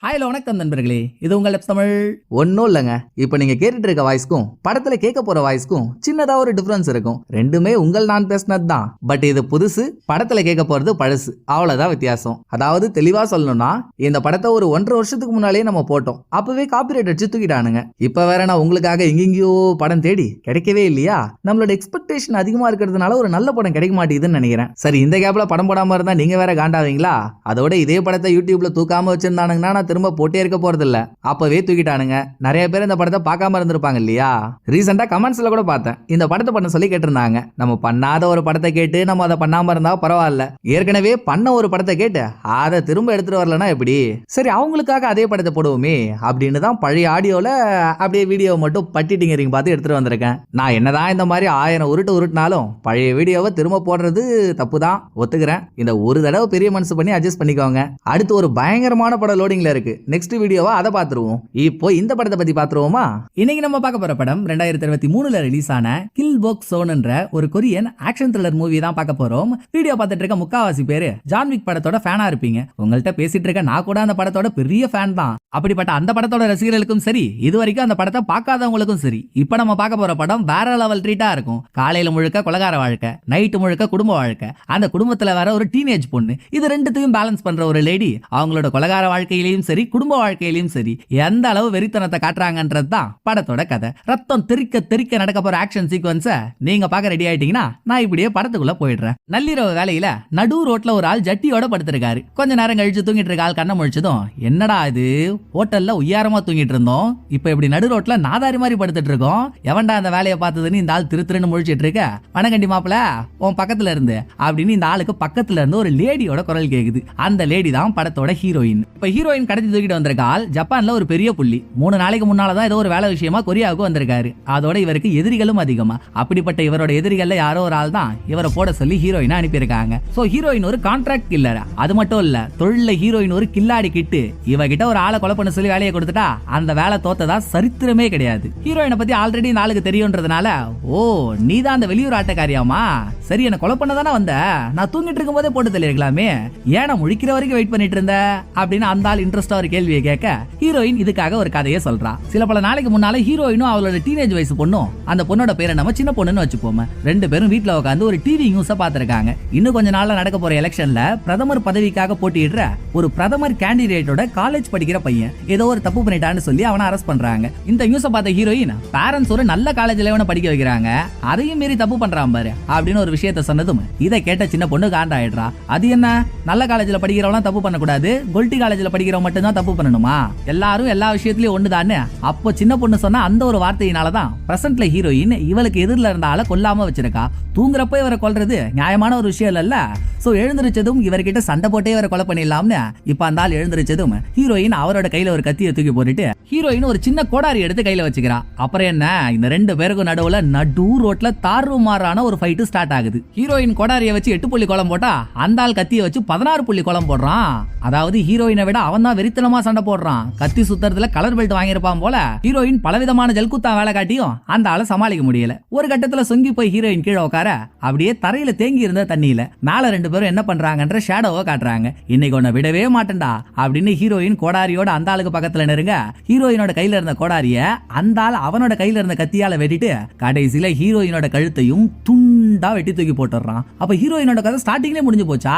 Hi வணக்கம் நண்பர்களே, இது உங்கள் தமிழ். ஒன்றும் இல்லைங்க. இப்போ நீங்கள் கேட்டுட்டு இருக்க வாய்ஸ்க்கும் படத்தில் கேட்க போகிற வாய்ஸ்க்கும் சின்னதாக ஒரு டிஃப்ரென்ஸ் இருக்கும். ரெண்டுமே உங்கள் நான் பேசினது தான். பட் இது புதுசு, படத்தில் கேட்க போகிறது பழசு, அவ்வளோதான் வித்தியாசம். அதாவது தெளிவாக சொல்லணும்னா, இந்த படத்தை ஒரு 1.5 வருஷத்துக்கு முன்னாலே நம்ம போட்டோம். அப்போவே காப்பிரைட் அடிச்சு தூக்கிட்டானுங்க. இப்போ வேற நான் உங்களுக்காக எங்கெங்கேயோ படம் தேடி கிடைக்கவே இல்லையா? நம்மளோட எக்ஸ்பெக்டேஷன் அதிகமாக இருக்கிறதுனால ஒரு நல்ல படம் கிடைக்க மாட்டேங்குதுன்னு நினைக்கிறேன். சரி, இந்த கேப்ல படம் போடாமல் இருந்தால் நீங்கள் வேற காண்டாவீங்களா? அதோட இதே படத்தை யூடியூப்ல தூக்காம வச்சிருந்தானுங்கன்னா திரும்ப போட்டே இருக்க போறது இல்ல. அப்பவே தூக்கிட்டானுங்க. நிறைய பேர் இந்த படத்தை பார்க்காம இருந்திருப்பாங்க இல்லையா? ரீசெண்டா கமெண்ட்ஸ்ல கூட பார்த்தேன், இந்த படத்தை பண்ண சொல்லி கேட்டிருந்தாங்க. நம்ம பண்ணாத ஒரு படத்தை கேட்டு நம்ம அதை பண்ணாம இருந்தா பரவாயில்ல, ஏற்கனவே பண்ண ஒரு படத்தை கேட்டு அதை திரும்ப எடுத்துட்டு வரலன்னா எப்படி? சரி, அவங்களுக்காக அதே படத்தை போடுவோமே அப்படின்னு தான் பழைய ஆடியோல அப்படியே வீடியோ மட்டும் பட்டிட்டிங்கரிங் பார்த்து எடுத்துட்டு வந்திருக்கேன். நான் என்னதான் இந்த மாதிரி 1000 உருட்டுனாலும் பழைய வீடியோவை திரும்ப போடுறது தப்பு தான், ஒத்துக்கிறேன். இந்த ஒரு தடவை பெரிய மனசு பண்ணி அட்ஜஸ்ட் பண்ணிக்கோங்க. அடுத்து ஒரு பயங்கரமான படம் லோடிங்ல இருக்கு. நெக்ஸ்ட் வீடியோவா அதை பாத்துருவோம். இப்போ இந்த படத்தை பத்தி பாத்துருவோமா? இன்னைக்கு நம்ம பார்க்க போற படம் 2023ல ரிலீஸ் ஆன கில் போக் சோன்ன்ற ஒரு கொரியன் ஆக்ஷன் த்ரில்லர் மூவி தான் பார்க்க போறோம். வீடியோ பார்த்துட்டு இருக்க முக்காவாசி பேரு ஜான் விக் படத்தோட ஃபேனா இருப்பீங்க. உங்கள்கிட்ட பேசிட்டு இருக்க நான் கூட அந்த படத்தோட பெரிய ஃபேன் தான். அப்படிப்பட்ட அந்த படத்தோட ரசிகர்களுக்கும் சரி, இது வரைக்கும் அந்த படத்தை பார்க்காதவங்களுக்கும் சரி, இப்ப நம்ம பார்க்க போற படம் வேற லெவல் ட்ரீட்டா இருக்கும். காலையில முழுக்க கொலகார வாழ்க்கை, நைட்டு முழுக்க குடும்ப வாழ்க்கை, அந்த குடும்பத்துல வேற ஒரு டீனேஜ் பொண்ணு, இது ரெண்டுத்தையும் பேலன்ஸ் பண்ற ஒரு லேடி. அவங்களோட கொலகார வாழ்க்கையிலையும் சரி, குடும்ப வாழ்க்கையிலும் சரி, எந்த அளவு வெறித்தனத்தை காட்டுறாங்கன்றது தான் படத்தோட கதை. ரத்தம் தெறிக்க தெறிக்க நடக்க போற ஆக்ஷன் சீக்வன்ஸை நீங்க பார்க்க ரெடி ஆயிட்டீங்கன்னா நான் இப்படியே படத்துக்குள்ள போயிடுறேன். நள்ளிரவு வேலையில நடு ரோட்ல ஒரு ஆள் ஜட்டியோட படுத்திருக்காரு. கொஞ்ச நேரம் கழிச்சு தூங்கிட்டு இருக்க ஆள் கண்ண முழிச்சதும், என்னடா இது, ஹோட்டல்ல உயரமா தூங்கிட்டு இருந்தோம், இப்ப இப்படி நடு ரோட்ல நாதாரி மாதிரி படுத்துட்டு இருக்கோம், எவன்டா அந்த வேலையை பார்த்ததுன்னு இந்த ஆள் திருன்னு முழிச்சிட்டு இருக்க. வணக்கண்டி மாப்பிள, உன் பக்கத்துல இருந்து அப்படின்னு இந்த ஆளுக்கு பக்கத்துல இருந்து ஒரு லேடியோட குரல் கேக்குது. அந்த லேடி தான் படத்தோட ஹீரோயின். இப்ப ஹீரோயின் கடத்தி தூக்கிட்டு வந்திருக்க ஆள் ஜப்பான்ல ஒரு பெரிய புள்ளி. 3 நாளைக்கு முன்னாலதான் ஏதோ ஒரு வேலை விஷயமா கொரியாவுக்கு வந்திருக்காரு. அதோட இவருக்கு எதிரிகளும் அதிகமா. அப்படிப்பட்ட இவரோட எதிரிகள்ல யாரோ ஒரு ஆள் தான் இவரை போட சொல்லி ஹீரோயினை அனுப்பியிருக்காங்க. சோ ஹீரோயின் ஒரு கான்ட்ராக்ட் கில்லர். அது மட்டும் இல்ல, தொழில ஹீரோயின் ஒரு கில்லாடி கிட்டு. இவகிட்ட ஒரு ஆளை கொலை பண்ண சொல்லி வேலையை கொடுத்துட்டா அந்த வேலை தோத்ததா சரித்திரமே கிடையாது. ஹீரோயினை பத்தி ஆல்ரெடி இந்த ஆளுக்கு தெரியும்ன்றதுனால, ஓ நீதான் அந்த வெளியூர் ஆட்டக்காரியாமா, சரி என்ன கொலை பண்ண தானே வந்த, நான் தூங்கிட்டு இருக்கும் போதே போட்டு தள்ளிருக்கலாமே, ஏன்னா முழிக்கிற வரைக்கும் வெயிட் பண்ணிட்டு இருந்த அப்படின்னு அந்த ஆள் இன்ட்ரெஸ்டா ஒரு கேள்வியை கேட்க ஹீரோயின் இதுக்காக ஒரு கதையை சொல்றா. சில பல நாளைக்கு முன்னால ஹீரோயினும் அவளோட டீனேஜ் வயசு பொண்ணும், அந்த பொண்ணோட பேரை நம்ம சின்ன பொண்ணுன்னு வச்சுப்போம், 2 பேரும் வீட்டுல உட்காந்து ஒரு டிவி நியூஸ பாத்துருக்காங்க. இன்னும் கொஞ்ச நாள்ல நடக்க போற எலெக்ஷன்ல பிரதமர் பதவிக்காக போட்டியிடுற ஒரு பிரதமர் கேண்டிடேட்டோட காலேஜ் படிக்கிற பையன் ஏதோ ஒரு தப்பு பண்ணிட்டான்னு சொல்லி அவனை அரெஸ்ட் பண்றாங்க. இந்த நியூஸ பார்த்த ஹீரோயின், பேரண்ட்ஸ் ஒரு நல்ல காலேஜ்ல இவனை படிக்க வைக்கிறாங்க, அதையும் மீறி தப்பு பண்றான் பாரு அப்படின்னு ஒரு விஷயத்த சொன்னதும் இதை கேட்ட சின்ன பொண்ணு காண்டாயிடுறா. அது என்ன, நல்ல காலேஜ்ல படிக்கிறவங்க தப்பு பண்ணக்கூடாது, கொல்டி காலேஜ்ல படிக்கிறவங்க மட்டும் தான் தப்பு பண்ணணுமா, எல்லாரும் எல்லா விஷயத்திலயும் ஒண்ணுதான்னு அப்போ சின்ன பொண்ணு சொன்ன அந்த ஒரு வார்த்தையினாலதான் பிரசன்ட்ல ஹீரோயின் இவளுக்கு எதிரில இருந்த ஆளை கொல்லாம வச்சிருக்கா. தூங்குறப்ப இவரை கொல்றது நியாயமான ஒரு விஷயம் இல்ல. சோ எழுந்திருச்சதும் இவர்கிட்ட சண்டை போட்டே இவரை கொலை பண்ணிடலாம்னு இப்ப அந்த ஆள் எழுந்திருச்சதும் ஹீரோயின் அவரோட கையில ஒரு கத்தியை தூக்கி போட்டுட்டு ஹீரோயின் ஒரு சின்ன கோடாரி எடுத்து கையில வச்சுக்கிறா. அப்புறம் என்ன, இந்த 2 பேருக்கும் நடுவுல நடு ரோட்ல தாறுமாறான ஒரு ஃபைட் ஸ்டார்ட் ஆகுது. ஹீரோயின் கோடாரியை வச்சு 8 புள்ளி கோலம் போட்டா அந்த ஆள் கத்தியை வச்சு 16 புள்ளி கோலம் போடுறான். அதாவது ஹீரோயினை விட அவன் தான் வெறித்தனமா சண்டை போடுறான். கத்தி சுத்தறதுல கலர் பெல்ட் வாங்கியிருப்பான் போல. ஹீரோயின் பலவிதமான ஜல்குத்தா வேலை காட்டியும் அந்த ஆளை சமாளிக்க முடியல. ஒரு கட்டத்துல சொங்கி போய் ஹீரோயின் கீழே உட்கார அப்படியே தரையில தேங்கி இருந்த தண்ணியில மேல 2 பேரும் என்ன பண்றாங்கன்ற ஷேடோவை காட்டுறாங்க. இன்னைக்கு உன்னை விடவே மாட்டேன்டா அப்படின்னு ஹீரோயின் கோடாரியோட அந்த ஆளுக்கு பக்கத்துல நெருங்க, ஹீரோயினோட கையில இருந்த கோடாரிய அந்த ஆள் அவனோட கையில இருந்த கத்தியால வெட்டிட்டு கடைசியில ஹீரோயினோட கழுத்தையும் துண்டா வெட்டி தூக்கி போட்டுறான். அப்ப ஹீரோயினோட கதை ஸ்டார்டிங்லேயே முடிஞ்சு போச்சா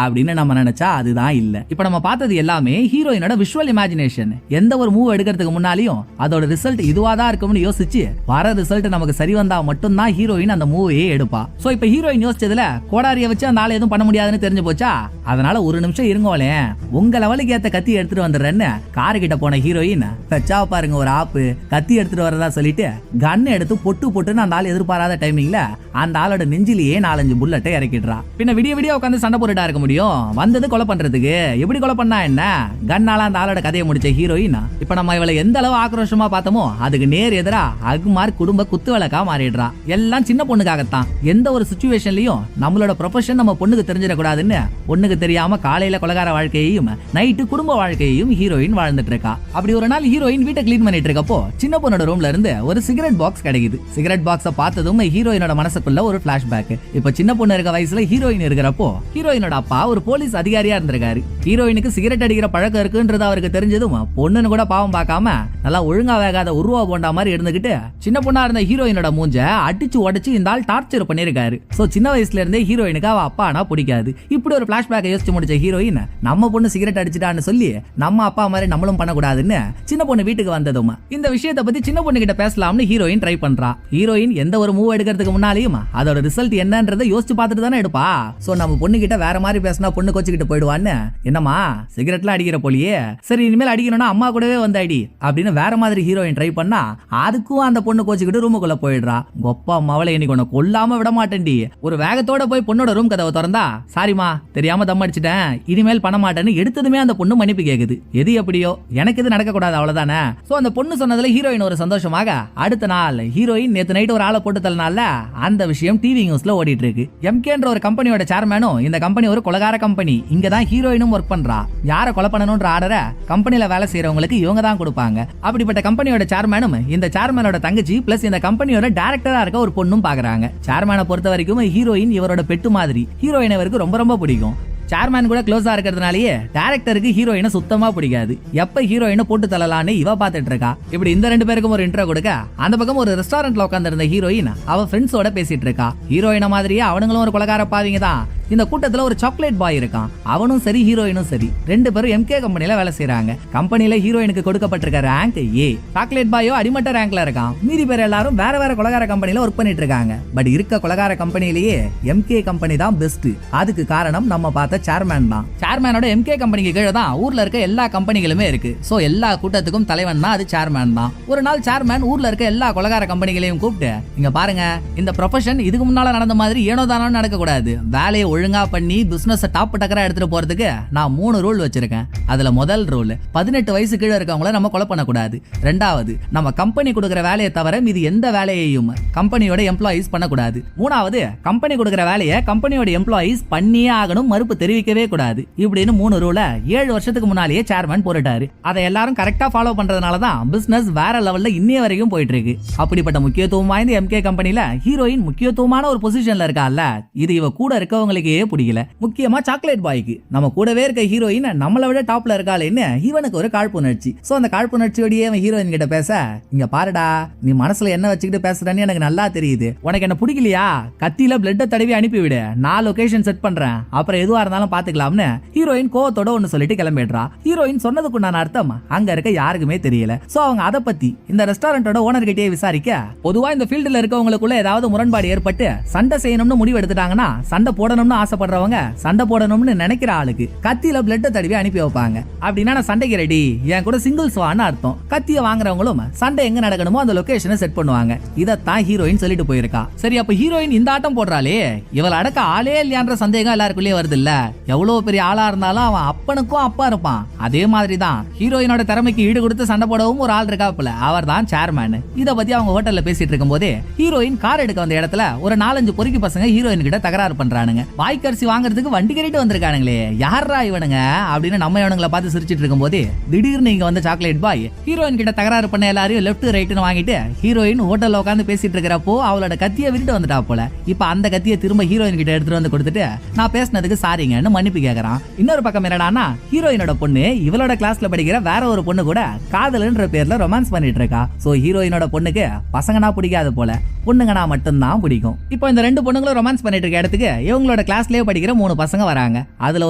அப்படின்னு நம்ம நினைச்சா அதுதான் இல்ல. இப்ப நம்ம பார்த்தது எல்லாமே ஹீரோயினோட விஷுவல் இமேஜினேஷன். எந்த ஒரு மூவ் எடுக்கிறதுக்கு முன்னாலையும் அதோட ரிசல்ட் இதுவாதான் இருக்கும்னு யோசிச்சு வர ரிசல்ட் நமக்கு சரி வந்தா மட்டும்தான் ஹீரோயின் அந்த மூவையே எடுப்பா. சோ இப்ப ஹீரோயின் யோசிச்சதுல கோடாரிய வச்சு அந்த ஆளை எதுவும் பண்ண முடியாதுன்னு தெரிஞ்சு போச்சா, அதனால ஒரு நிமிஷம் இருங்கோலே, உங்க லெவலுக்கு ஏத்த கத்தி எடுத்துட்டு வந்துடுறேன்னு காரு கிட்ட போன ஹீரோயின் வச்சா பாருங்க ஒரு ஆப்பு, கத்தி எடுத்துட்டு வரதா சொல்லிட்டு கன் எடுத்து பொட்டுன்னு அந்த ஆள் எதிர்பாராத டைமிங்ல அந்த ஆளோட நெஞ்சிலேயே 4-5 புல்லட்டை இறக்கிடுறா. பின்ன விடிய உட்காந்து சண்டை போட்டுட்டா இருக்க முடியும், வந்தது கொலை பண்றதுக்கு, எப்படி கொலை பண்ணா என்ன, கண்ணால அந்த ஆளோட கதையை முடிச்ச ஹீரோயின் இப்ப நம்ம இவளை எந்த அளவு ஆக்ரோஷமா பார்த்தோமோ அதுக்கு நேர் எதிரா அகுமார் குடும்ப குத்து விளக்கா மாறிடுறா. எல்லாம் சின்ன பொண்ணுக்காகத்தான். எந்த ஒரு சிச்சுவேஷன்லயும் நம்மளோட ப்ரொஃபஷன் நம்ம பொண்ணுக்கு தெரிஞ்சிடக்கூடாதுன்னு பொண்ணுக்கு தெரியாம காலையில கொலகார வாழ்க்கையையும் நைட்டு குடும்ப வாழ்க்கையையும் ஹீரோயின் வாழ்ந்துட்டு இருக்கா. அப்படி ஒரு நாள் ஹீரோயின் வீட்டை கிளீன் பண்ணிட்டு இருக்கப்போ சின்ன பொண்ணோட ரூம்ல இருந்து ஒரு சிகரெட் பாக்ஸ் கிடைக்குது. சிகரெட் பாக்ஸ பார்த்ததும் ஹீரோயினோட மனசுக்குள்ள ஒரு பிளாஷ்பேக். பிளாஷ்பேக். இப்ப சின்ன பொண்ணு இருக்க வயசுல ஹீரோயின் இருக்கிறப்போ ஹீரோயினோட அப்பா ஒரு போலீஸ் அதிகாரியா இருந்திருக்காரு. ஹீரோயினுக்கு சிகரெட் அடிக்கிற பழக்கம் இருக்குன்றது அவருக்கு தெரிஞ்சதும் பொண்ணுன்னு கூட பாவம் பார்க்காம நல்லா ஒழுங்கா வேகாத உருவா போண்டா மாதிரி இருந்துகிட்டு சின்ன பொண்ணா இருந்த ஹீரோயினோட மூஞ்ச அடிச்சு உடைச்சு இந்த ஆள் டார்ச்சர் பண்ணிருக்காரு. சோ சின்ன வயசுல இருந்தே ஹீரோயினுக்கு அவ அப்பா ஆனா பிடிக்காது. இப்படி ஒரு பிளாஷ்பேக் யோசிச்சு முடிச்ச ஹீரோயின் நம்ம பொண்ணு சிகரெட் அடிச்சிட்டான்னு சொல்லி நம்ம அப்பா மாதிரி நம்மளும் பண்ணக்கூடாதுன்னு சின்ன பொண்ணு வீட்டுக்கு வந்ததும் இந்த விஷயத்தை பத்தி சின்ன பொண்ணு கிட்ட பேசலாம்னு ஹீரோயின் ட்ரை பண்றா. ஹீரோயின் எந்த ஒரு மூவ் எடுக்கிறதுக்கு முன்னாலேயும் அதோட ரிசல்ட் என்னன்றதை யோசிச்சு பார்த்துட்டு தானே எடுப்பா. சோ நம்ம பொண்ணு கிட்ட வேற மாதிரி பேசினா பொண்ணு கோச்சிக்கிட்டு போயிடுவான்னு, என்னமா சிகரெட்லாம் அடிக்கிற போலியே, சரி இனிமேல் அடிக்கணும்னா அம்மா கூடவே வந்து அடி அப்படின்னு வேற மாதிரி ஹீரோயின் ட்ரை பண்ணா அதுக்கும் அந்த பொண்ணு கோச்சிக்கிட்டு ரூமுக்குள்ள போயிடுறா. கொப்பா மவளை இன்னைக்கு உன்னை கொல்லாம விட மாட்டேன்டி. ஒரு வேகத்தோட போய் பொண்ணோட ரூம் கதவை திறந்தா, சாரிமா தெரியாம தம் அடிச்சிட்டேன் இனிமேல் பண்ண மாட்டேன்னு எடுத்ததுமே அந்த பொண்ணு மன்னிப்பு கேக்குது. எது எப்படியோ எனக்கு இது நடக்க கூடாது அவ்வளவுதானே. சோ அந்த பொண்ணு சொன்னதுல ஹீரோயின் ஒரு சந்தோஷமாக அடுத்த நாள் ஹீரோயின் நேத்து நைட் ஒரு ஆளை போட்டு தள்ளனால அந்த விஷயம் டிவி நியூஸ்ல ஓடிட்டு இருக்கு. எம்கேன்ற ஒரு கம்பெனியோட சேர்மேனும், இந்த கம்பெனி ஒரு கொலகார கம்பெனி, இங்க தான் ஹீரோயினும் ஒர்க் பண்றா, யாரை கொலை பண்ணணும்ன்ற ஆர்டரை கம்பெனில வேலை செய்யறவங்களுக்கு இவங்க தான் கொடுப்பாங்க. அப்படிப்பட்ட கம்பெனியோட சேர்மேனும் இந்த சேர்மேனோட தங்கச்சி பிளஸ் இந்த கம்பெனியோட டைரக்டரா இருக்க ஒரு பொண்ணும் பாக்குறாங்க. சேர்மேனை பொறுத்த வரைக்கும் ஹீரோயின் இவரோட பெட்டு மாதிரி, ஹீரோயின் இவருக்கு ரொம்ப ரொம்ப பிடிக்கும். சேர்மேன் கூட க்ளோஸா இருக்கிறதுனாலயே டைரக்டருக்கு ஹீரோயினை சுத்தமா பிடிக்காது. எப்ப ஹீரோயினை போட்டு தள்ளலான்னு இவ பாத்துட்டு இருக்கா. இப்படி இந்த ரெண்டு பேருக்கும் ஒரு இன்ட்ரோ கொடுக்க அந்த பக்கம் ஒரு ரெஸ்டாரண்ட்ல உட்கார்ந்து இருந்த ஹீரோயின் அவ ஃப்ரெண்ட்ஸோட பேசிட்டு இருக்கா. ஹீரோயினை மாதிரியே அவனுங்களும் ஒரு கொலகார பாவீங்க தான். இந்த கூட்டத்துல ஒரு சாக்லேட் பாய் இருக்கான். அவனும் சரி ஹீரோயினும் சரி ரெண்டு பேரும் எம்கே கம்பெனில வேலை செய்யறாங்க. கம்பெனில ஹீரோயினுக்கு கொடுக்கப்பட்டிருக்க ரேங்க் ஏ. சாக்லேட் பாயோ அடிமட்ட ரேங்க்ல இருக்கான். மீதி பேர் எல்லாரும் வேற வேற கொலகார கம்பெனில ஒர்க் பண்ணிட்டு இருக்காங்க. பட் இருக்க கொலகார கம்பெனிலேயே எம்கே கம்பெனி தான் பெஸ்ட். அதுக்கு காரணம் நம்ம பார்த்த சேர்மேன் தான். சேர்மேனோட எம்கே கம்பெனிக்கு கீழே தான் ஊர்ல இருக்க எல்லா கம்பெனிகளுமே இருக்கு. சோ எல்லா கூட்டத்துக்கும் தலைவன் தான் அது சேர்மேன் தான். ஒரு நாள் சேர்மேன் ஊர்ல இருக்க எல்லா கொலகார கம்பெனிகளையும் கூப்பிட்டு, இங்க பாருங்க இந்த ப்ரொஃபஷன் இதுக்கு முன்னால நடந்த மாதிரி ஏனோ தானோ நடக்க கூடாது. வேலையை ஒழுங்கா பண்ணி பிசினஸ் டாப் டக்கரா எடுத்துட்டு போறதுக்கு நான் 3 ரூல் வச்சிருக்கேன். அதுல முதல் ரூல் 18 வயசு கீழே இருக்கவங்கள நம்ம கொலை பண்ணக்கூடாது. ரெண்டாவது, நம்ம கம்பெனி கொடுக்குற வேலையை தவிர மீது எந்த வேலையையும் கம்பெனியோட எம்ப்ளாயிஸ் பண்ணக்கூடாது. மூணாவது, கம்பெனி கொடுக்குற வேலையை கம்பெனியோட எம்ப்ளாயிஸ் பண்ணியே ஆகணும், மறுப்பு தெரிவிக்கவே கூடாது. இப்படின்னு 3 ரூல 7 வருஷத்துக்கு முன்னாலேயே சேர்மன் போட்டுட்டாரு. அதை எல்லாரும் கரெக்டா ஃபாலோ பண்றதுனால தான் பிசினஸ் வேற லெவல்ல இன்னைய வரைக்கும் போயிட்டு இருக்கு. அப்படிப்பட்ட முக்கியத்துவம் வாய்ந்த எம்கே கம்பெனில ஹீரோயின் முக்கியத்துவமான ஒரு பொசிஷன்ல இருக்கால, இது இவ கூட இருக்கவங்களுக்கே பிடிக்கல. முக்கியமா சாக்லேட் பாய்க்கு நம்ம கூடவே இருக்க ஹீரோயின் நம்மளை விட டாப்ல இருக்காளேன்னு இவனுக்கு ஒரு காழ்ப்புணர்ச்சி. சோ அந்த காழ்ப்புணர்ச்சியோடயே அவன் ஹீரோயின் கிட்ட பேச, இங்க பாருடா நீ மனசுல என்ன வச்சுக்கிட்டு பேசுறன்னு எனக்கு நல்லா தெரியுது. உனக்கு என்ன பிடிக்கலையா, கத்தியில பிளட்ட தடவி அனுப்பிவிடு, நான் லொகேஷன் செட் பண்றேன், அப்புறம் எதுவா இருந்தாலும் பாத்துக்கலாம்னு ஹீரோயின் கோவத்தோட ஒன்னு சொல்லிட்டு கிளம்பிடுறா. ஹீரோயின் சொன்னதுக்குண்டான அர்த்தம் அங்க இருக்க யாருக்குமே தெரியல. சோ அவங்க அதை பத்தி இந்த ரெஸ்டாரண்டோட ஓனர் கிட்டே விசாரிக்க, பொதுவா இந்த ஃபீல்டுல இருக்கவங்களுக்குள்ள ஏதாவது முரண்பாடு ஏற்பட்டு சண்டை செய்யணும்னு முடிவு எடுத்துட்டாங்கன்னா சண்டை போடணும்னு ஆசைப்படுறவங்க சண்டை போடணும்னு நினைக்கிற ஆளுக்கு கத்தியில பிளட்ட தடவி அனுப்பி வைப்பாங்க. அப்படின்னா நான் சண்டைக்கு ரெடி, என் கூட சிங்கிள்ஸ் வான்னு அர்த்தம். கத்திய வாங்குறவங்களும் சண்டை எங்க நடக்கணுமோ அந்த லொகேஷனை செட் பண்ணுவாங்க. இதத்தான் ஹீரோயின் சொல்லிட்டு போயிருக்கா. சரி அப்ப ஹீரோயின் இந்த ஆட்டம் போடுறாளே, இவள் அடக்க ஆளே இல்லையான்ற சந்தேகம் எல்லாருக்குள்ளேயே வருது இல்ல. எவ்வளவு பெரிய ஆளா இருந்தாலும் அவன் அப்பனுக்கும் அப்பா இருப்பான். அதே மாதிரிதான் ஹீரோயினோட திறமைக்கு ஈடு கொடுத்து சண்டை போடவும் ஒரு ஆள் இருக்காப்புல, அவர் தான் சேர்மேன். இத பத்தி அவங்க ஹோட்டல்ல பேசிட்டு இருக்கும் போதே ஹீரோயின் கார் எடுக்க வந்த இடத்துல ஒரு 4-5 பொறுக்கி பசங்க ஹீரோயின் கிட்ட தகராறு பண்றானுங்க. வாய்க்கரிசி வாங்குறதுக்கு வண்டி கட்டிட்டு வந்திருக்கானுங்களே, யாரா இவனுங்க அப்படின்னு நம்ம இவனுங்களை பார்த்து சிரிச்சிட்டு இருக்கும் போதே திடீர்னு இங்க வந்த சாக்லேட் பாய் ஹீரோயின் கிட்ட தகராறு பண்ண எல்லாரையும் லெஃப்ட் ரைட்னு வாங்கிட்டு ஹீரோயின் ஹோட்டல்ல உட்காந்து பேசிட்டு இருக்கிறப்போ அவளோட கத்தியை விட்டுட்டு வந்துட்டா போல. இப்ப அந்த கத்தியை திரும்ப ஹீரோயின் கிட்ட எடுத்துட்டு வந்து கொடுத்துட்டு நான் பேசினதுக்கு சாரிங்கன்னு மன்னிப்பு கேக்குறான். இன்னொரு பக்கம் என்னடானா ஹீரோயினோட பொண்ணு இவளோட கிளாஸ்ல படிக்கிற வேற ஒரு பொண்ணு கூட காதல்ன்ற பேர்ல ரொமான்ஸ் பண்ணிட்டு இருக்கா. சோ ஹீரோயினோட பொண்ணுக்கு பசங்கனா பிடிக்காது போல, பொண்ணுங்கனா மட்டும்தான் பிடிக்கும். இப்போ இந்த ரெண்டு பொண்ணுங்களும் ரொமான்ஸ் பண்ணிட்டு இருக்க இடத்துக்கு இவங்களோட கிளாஸ்லயே படிக்கிற 3 பசங்க வராங்க. அதுல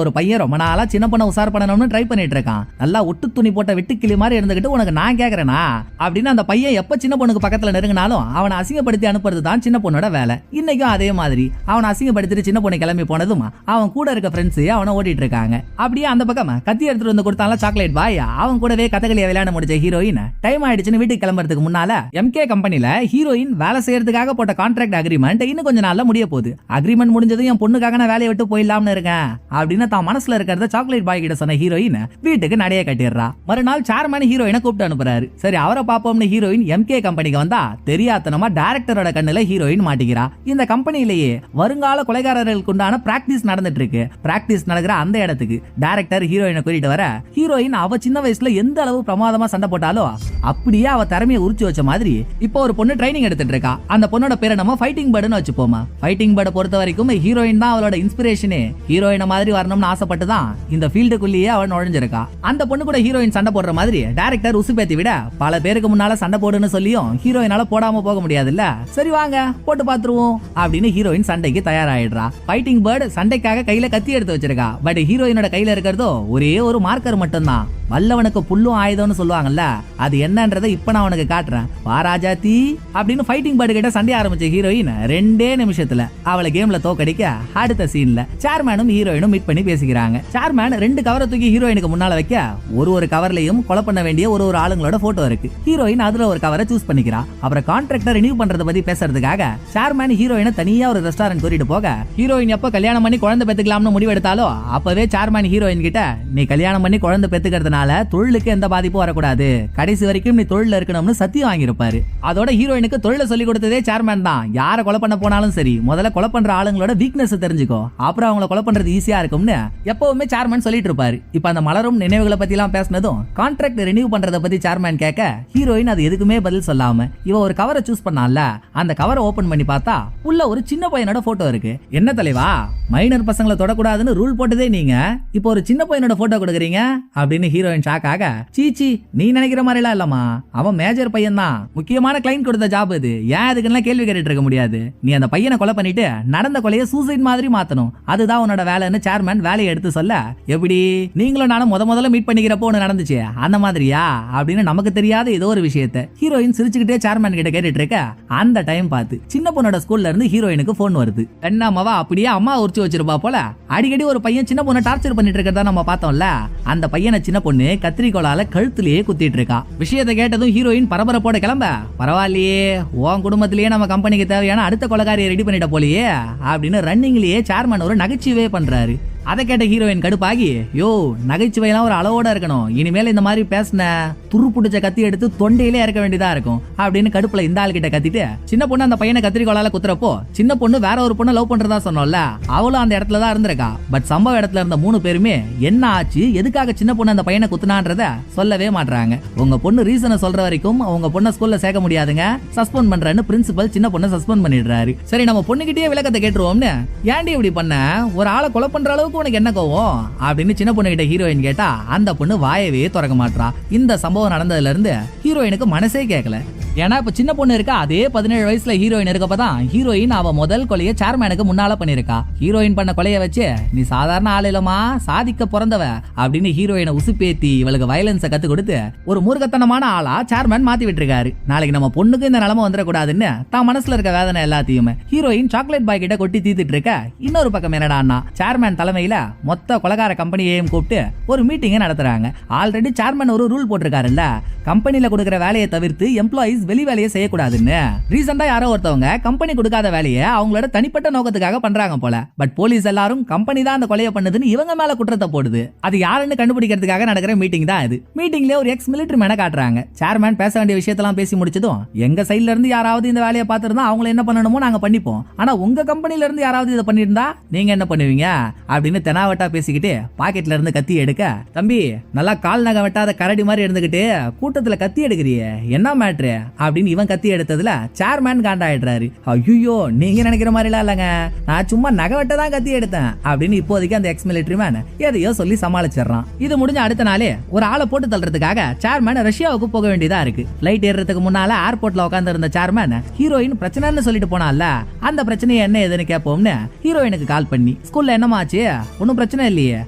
ஒரு பையன் ரொம்ப நாளா சின்ன பொண்ணை உசார் பண்ணணும்னு ட்ரை பண்ணிட்டு இருக்கான். நல்லா ஒட்டு துணி போட்ட வெட்டுக்கிளி மாதிரி இருந்துகிட்டு உனக்கு நான் கேக்குறேனா அப்படின்னு அந்த பையன் எப்ப சின்ன பொண்ணுக்கு பக்கத்துல நெருங்கினாலும் அவனை அசிங்கப்படுத்தி அனுப்புறது தான் சின்ன பொண்ணோட வேலை. இன்னைக்கும் அதே மாதிரி அவனை அசிங்கப்படுத்திட்டு சின்ன பொண்ணு கிளம்பி போனதும் அவன் கூட இருக்க ஃப்ரெண்ட்ஸ் அவனை ஓட்டிட்டு இருக்காங்க. அப்படியே அந்த பக்கம் கத்தி எடுத்துட்டு வந்து கொடுத்தால சாக்லேட் பாய், அவன் கூடவே கதகளியை விளையாட முடிச்ச ஹீரோயின் டைம் ஆயிடுச்சுன்னு வீட்டுக்கு கிளம்புறதுக்கு முன்னால எம்கே கம்பெனில ஹீரோயின் வேலை செய்யறதுக்காக போட்ட கான்ட்ராக்ட் அக்ரிமெண்ட் இன்னும் கொஞ்ச நாள்ல முடிய போகுது. அக்ரிமெண்ட் முடிஞ்சதும் என் பொண்ணுக்காக நான் வேலையை விட்டு போயிடலாம்னு இருக்கேன் அப்படின்னு தான் மனசுல இருக்கிறத சாக்லேட் பாய் கிட்ட சொன்ன ஹீரோயின் வீட்டுக்கு நடைய கட்டிடுறா. மறுநாள் சேர்மன் ஹீரோயினை கூப்பிட்டு அனுப்புறாரு. சரி அவரை பாப்போம்னு ஹீரோயின் எம்கே கம்பெனிக்கு வந்தா தெரியாதனமா டைரக்டரோட கண்ணுல ஹீரோயின் மாட்டிக்கிறா. இந்த கம்பெனிலேயே வருங்கால கொலைகாரர்களுக்கு உண்டான பிராக்டிஸ் நடந்துட்டு இருக்கு. பிராக்டிஸ் நடக்கிற அந்த இடத்துக்கு டைரக்டர் ஹீரோயினை கூட்டிட்டு வர ஹீரோயின் அவ சின்ன வயசுல எந்த அளவு பிரமாதமா சண்டை போட்டாலோ அப்படியே அவ திறமையை உரிச்சு வச்ச மாதிரி இப்போ ஒரு பொண்ணு ட்ரைனிங் எடுத்துட்டு இருக்கா. அந்த பொண்ணோட பேரை நம்ம ஃபைட்டிங் பேர்டுன்னு வச்சுப்போமா. ஃபைட்டிங் பேர்டை பொறுத்த வரைக்கும் ஹீரோயின் தான் அவளோட இன்ஸ்பிரேஷனே. ஹீரோயினை மாதிரி வரணும்னு ஆசைப்பட்டு தான் இந்த ஃபீல்டுக்குள்ளேயே அவள் நுழைஞ்சிருக்கா. அந்த பொண்ணு கூட ஹீரோயின் சண்டை போடுற மாதிரி டைரக்டர் உசுப்பேத்தி விட பல பேருக்கு முன்னால சண்டை போடுன்னு சொல்லியும் ஹீரோயினால போடாம போக முடியாதுல்ல. சரி வாங்க போட்டு பாத்துருவோம் அப்படின்னு ஹீரோயின் சண்டைக்கு தயாராயிடுறா. ஃபைட்டிங் பேர்டு சண்டைக்காக கையில கத்தி எடுத்து வச்சிருக்கா. பட் ஹீரோயினோட கையில இருக்கிறதோ ஒரே ஒரு மார்க்கர் மட்டும்தான். வல்லவனுக்கு புல்லும் ஆயுதம்னு சொல்லுவாங்கல்ல, அது என்னன்றதை இப்ப நான் உனக்கு காட்டுறேன். வாராஜாத்தி அப்படின்னு ஃபைட்டிங் பேர்டு கிட்ட சண்டை ஆரம்பிச்ச ஹீரோயின் 2 நிமிஷத்துல அவளை கேம்ல தோக்கடிக்க அடுத்த சீன்ல சேர்மேனும் ஹீரோயினும் மீட் பண்ணி பேசிக்கிறாங்க. சேர்மேன் 2 கவரை தூக்கி ஹீரோயினுக்கு முன்னால வைக்க ஒரு கவர்லயும் கொலை பண்ண வேண்டிய ஒரு ஆளுங்களோட போட்டோ இருக்கு. ஹீரோயின் அதுல ஒரு கவரை சூஸ் பண்ணிக்கிறா. அப்புறம் கான்ட்ராக்டர் ரினியூ பண்றத பத்தி பேசுறதுக்காக சேர்மேன் ஹீரோயினை தனியா ஒரு ரெஸ்டாரண்ட் கூட்டிட்டு போக ஹீரோயின் எப்ப கல்யாணம் பண்ணி குழந்தை பெத்துக்கலாம்னு முடிவெடுத்தாலோ அப்பவே சேர்மேன் ஹீரோயின் கிட்ட நீ கல்யாணம் பண்ணி குழந்தை பெத்துக்கிறதுனால தொழிலுக்கு எந்த பாதிப்பும் வரக்கூடாது, கடைசி வரைக்கும் நீ தொழில இருக்கணும்னு சத்தியம் வாங்கியிருப்பாரு. அதோட ஹீரோயினுக்கு தொழிலை சொல்லி கொடுத்ததே சேர்மேன் தான். யாரை கொலை பண்ண போனாலும் சரி முதல்ல கொலை பண்ற ஆளுங்களோட வீக்னஸ் தெரிஞ்சுக்கோ, அப்புறம் அவங்கள கொலை பண்றது ஈஸியா இருக்கும்னு எப்பவுமே சேர்மேன் சொல்லிட்டு இருப்பாரு. இப்ப அந்த மலரும் நினைவுகளை பத்தி எல்லாம் பேசினதும் கான்ட்ராக்ட் ரினியூ பண்றத பத்தி சேர்மேன் கேட்க ஹீரோயின் அது எதுக்குமே பதில் சொல்லாம இவ ஒரு கவரை சூஸ் பண்ணால அந்த கவரை ஓபன் பண்ணி பார்த்தா உள்ள ஒரு சின்ன பையனோட போட்டோ இருக்கு. என்ன தலைவா மைனர் பசங்களை தொடக்கூடாதுன்னு ரூல் போட்டதே நீங்க, இப்போ ஒரு சின்ன பையனோட போட்டோ கொடுக்குறீங்க அப்படின்னு ஹீரோயின் ஷாக் ஆக, சீச்சி நீ நினைக்கிற மாதிரி எல்லாம் இல்லமா, அவன் மேஜர் பையன் தான், முக்கியமான கிளைண்ட் கொடுத்த ஜாப் இது, ஏன் அதுக்குன்னு கேள்வி கேட்டுட்டு இருக்க முடியாது, நீ அந்த பையனை கொலை பண்ணிட்டு நடந்த கொலையை சூசைட் மாதிரி மாத்தணும், அதுதான் உன்னோட வேலைன்னு சேர்மேன் வேலையை எடுத்து சொல்ல, எப்படி நீங்களும் நானும் முதல்ல மீட் பண்ணிக்கிறப்போ ஒண்ணு நடந்துச்சு அந்த மாதிரியா அப்படின்னு நமக்கு தெரியாத ஏதோ ஒரு விஷயத்தை ஹீரோயின் சிரிச்சுக்கிட்டே சேர்மேன் கிட்ட கேட்டுட்டு இருக்க அந்த டைம் பார்த்து சின்ன பொண்ணோட ஸ்கூல்ல இருந்து ஹீரோயினுக்கு போன் வருது. என்னமாவா அப்படியே அம்மா உரிச்சு வச்சிருப்பா போல அடிக்கடி ஒரு பையன் சின்ன பொண்ணை டார்ச்சர் பண்ணிட்டு இருக்கிறதா நம்ம பார்த்தோம்ல, அந்த பையனை சின்ன பொண்ணு கத்திரிக்கோளால கழுத்துலயே குத்திட்டு இருக்கா. விஷயத்தை கேட்டதும் ஹீரோயின் பரபரப்போட கிளம்ப, பரவாயில்லையே உன் குடும்பத்திலேயே நம்ம கம்பெனிக்கு தேவையான அடுத்த கொலைகாரியை ரெடி பண்ணிட்ட போலியே அப்படின்னு ரன்னிங்லயே சேர்மன் ஒரு நகைச்சுவையே பண்றாரு. அதை கேட்ட ஹீரோயின் கடுப்பாகி, யோ நகைச்சுவையெல்லாம் ஒரு அளவோட இருக்கணும், இனிமேல் இந்த மாதிரி பேசின துரு புடிச்ச கத்தி எடுத்து தொண்டையிலே இறக்க வேண்டியதா இருக்கும் அப்படின்னு கடுப்புல இந்த ஆள் கிட்ட கத்திட்டு சின்ன பொண்ணு அந்த பையனை கத்திரிக்கோளால குத்துறப்போ சின்ன பொண்ணு வேற ஒரு பொண்ணை லவ் பண்றதா சொன்னோம்ல, அவளும் அந்த இடத்துல தான் இருந்திருக்கா. பட் சம்பவ இடத்துல இருந்த 3 பேருமே என்ன ஆச்சு எதுக்காக சின்ன பொண்ணு அந்த பையனை குத்துனான்றத சொல்லவே மாட்டாங்க. உங்க பொண்ணு ரீசனை சொல்ற வரைக்கும் உங்க பொண்ணை ஸ்கூல்ல சேர்க்க முடியாதுங்க, சஸ்பெண்ட் பண்றேன்னு பிரின்சிபல் சின்ன பொண்ணை சஸ்பெண்ட் பண்ணிடுறாரு. சரி நம்ம பொண்ணுகிட்டயே விளக்கத்தை கேட்டுருவோம்னு, ஏன்டி இப்படி பண்ண, ஒரு ஆளை கொலை பண்ற அளவுக்கு உனக்கு என்ன கோவம் அப்படின்னு சின்ன பொண்ணு கிட்ட ஹீரோயின் கேட்டா அந்த பொண்ணு வாயவே திறக்க மாட்டா. இந்த சம்பவம் நடந்ததுல இருந்து ஹீரோயினுக்கு மனசே கேட்கல. ஏன்னா இப்ப சின்ன பொண்ணு இருக்கா, அதே 17 வயசுல ஹீரோயின் இருக்கப்பதான் ஹீரோயின் அவ முதல் கொலையை சேர்மேனுக்கு முன்னால பண்ணிருக்கா. ஹீரோயின் பண்ண கொலையை வச்சு நீ சாதாரண ஆள் இல்லமா சாதிக்க பிறந்தவ அப்படின்னு ஹீரோயினை உசுப்பேத்தி இவளுக்கு வயலன்ஸை கத்து கொடுத்து ஒரு மூர்க்கத்தனமான ஆளா சேர்மேன் மாத்தி விட்டுருக்காரு. நாளைக்கு நம்ம பொண்ணுக்கு இந்த நிலைமை வந்துடக்கூடாதுன்னு தான் மனசுல இருக்க வேதனை எல்லாத்தையுமே ஹீரோயின் சாக்லேட் பாய் கிட்ட கொட்டி தீத்துட்டு இருக்க. இன்னொரு பக்கம் என்னடா சேர்மேன் தலைமையில மொத்த கொலைகார கம்பெனியையும் கூப்பிட்டு ஒரு மீட்டிங் நடத்துறாங்க. ஆல்ரெடி சேர்மேன் ஒரு ரூல் போட்டிருக்காருல்ல, கம்பெனில கொடுக்கிற வேலையை தவிர்த்து எம்ப்ளாயிஸ் வெளி வேலையை செய்யக்கூடாதுன்னு. ரீசெண்டா யாரோ ஒருத்தவங்க கம்பெனி கொடுக்காத வேலையை அவங்களோட தனிப்பட்ட நோக்கத்துக்காக பண்றாங்க போல. பட் போலீஸ் எல்லாரும் கம்பெனி தான் அந்த கொலையை பண்ணுதுன்னு இவங்க மேல குற்றத்தை போடுது. அது யாருன்னு கண்டுபிடிக்கிறதுக்காக நடக்கிற மீட்டிங் தான் இது. மீட்டிங்ல ஒரு எக்ஸ் மிலிட்டரி மேனை காட்டுறாங்க. சேர்மேன் பேச வேண்டிய விஷயத்தெல்லாம் பேசி முடிச்சதும், எங்க சைட்ல இருந்து யாராவது இந்த வேலையை பார்த்திருந்தா அவங்களை என்ன பண்ணணுமோ நாங்க பண்ணிப்போம், ஆனா உங்க கம்பெனில இருந்து யாராவது இதை பண்ணிருந்தா நீங்க என்ன பண்ணுவீங்க அப்படின்னு தெனாவட்டா பேசிக்கிட்டு பாக்கெட்ல இருந்து கத்தி எடுக்க, தம்பி நல்லா கால் நகை வெட்டாத கரடி மாதிரி இருந்துகிட்டு கூட்டத்துல கத்தி எடுக்கிறிய என்ன மேட்ரு அப்படின்னு இவன் கத்தி எடுத்ததுல சேர்மேன் காண்டாயிடுறாரு. ஐயோ நீங்க நினைக்கிற மாதிரி எல்லாம் இல்லங்க, நான் சும்மா நகை வெட்ட தான் கத்தி எடுத்தேன் அப்படின்னு இப்போதைக்கு அந்த எக்ஸ் மிலிட்டரி மேன் எதையோ சொல்லி சமாளிச்சிடறான். இது முடிஞ்ச அடுத்த நாளே ஒரு ஆளை போட்டு தள்ளுறதுக்காக சேர்மேன் ரஷ்யாவுக்கு போக வேண்டியதா இருக்கு. பிளைட் ஏறதுக்கு முன்னால ஏர்போர்ட்ல உட்கார்ந்து இருந்த சேர்மேன் ஹீரோயின் பிரச்சனைன்னு சொல்லிட்டு போனால, அந்த பிரச்சனையை என்ன ஏதுன்னு கேட்போம்னு ஹீரோயினுக்கு கால் பண்ணி ஸ்கூல்ல என்னமாச்சு ஒன்னும் பிரச்சனை இல்லையே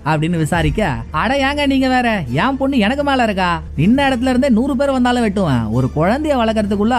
அப்படின்னு விசாரிக்க, அட ஏங்க நீங்க வேற, என் பொண்ணு எனக்கு மேல இருக்கா, நின்ன இடத்துல இருந்தே 100 பேர் வந்தாலும் வெட்டுவேன், ஒரு குழந்தைய வளர்க்கறதுக்குள்ள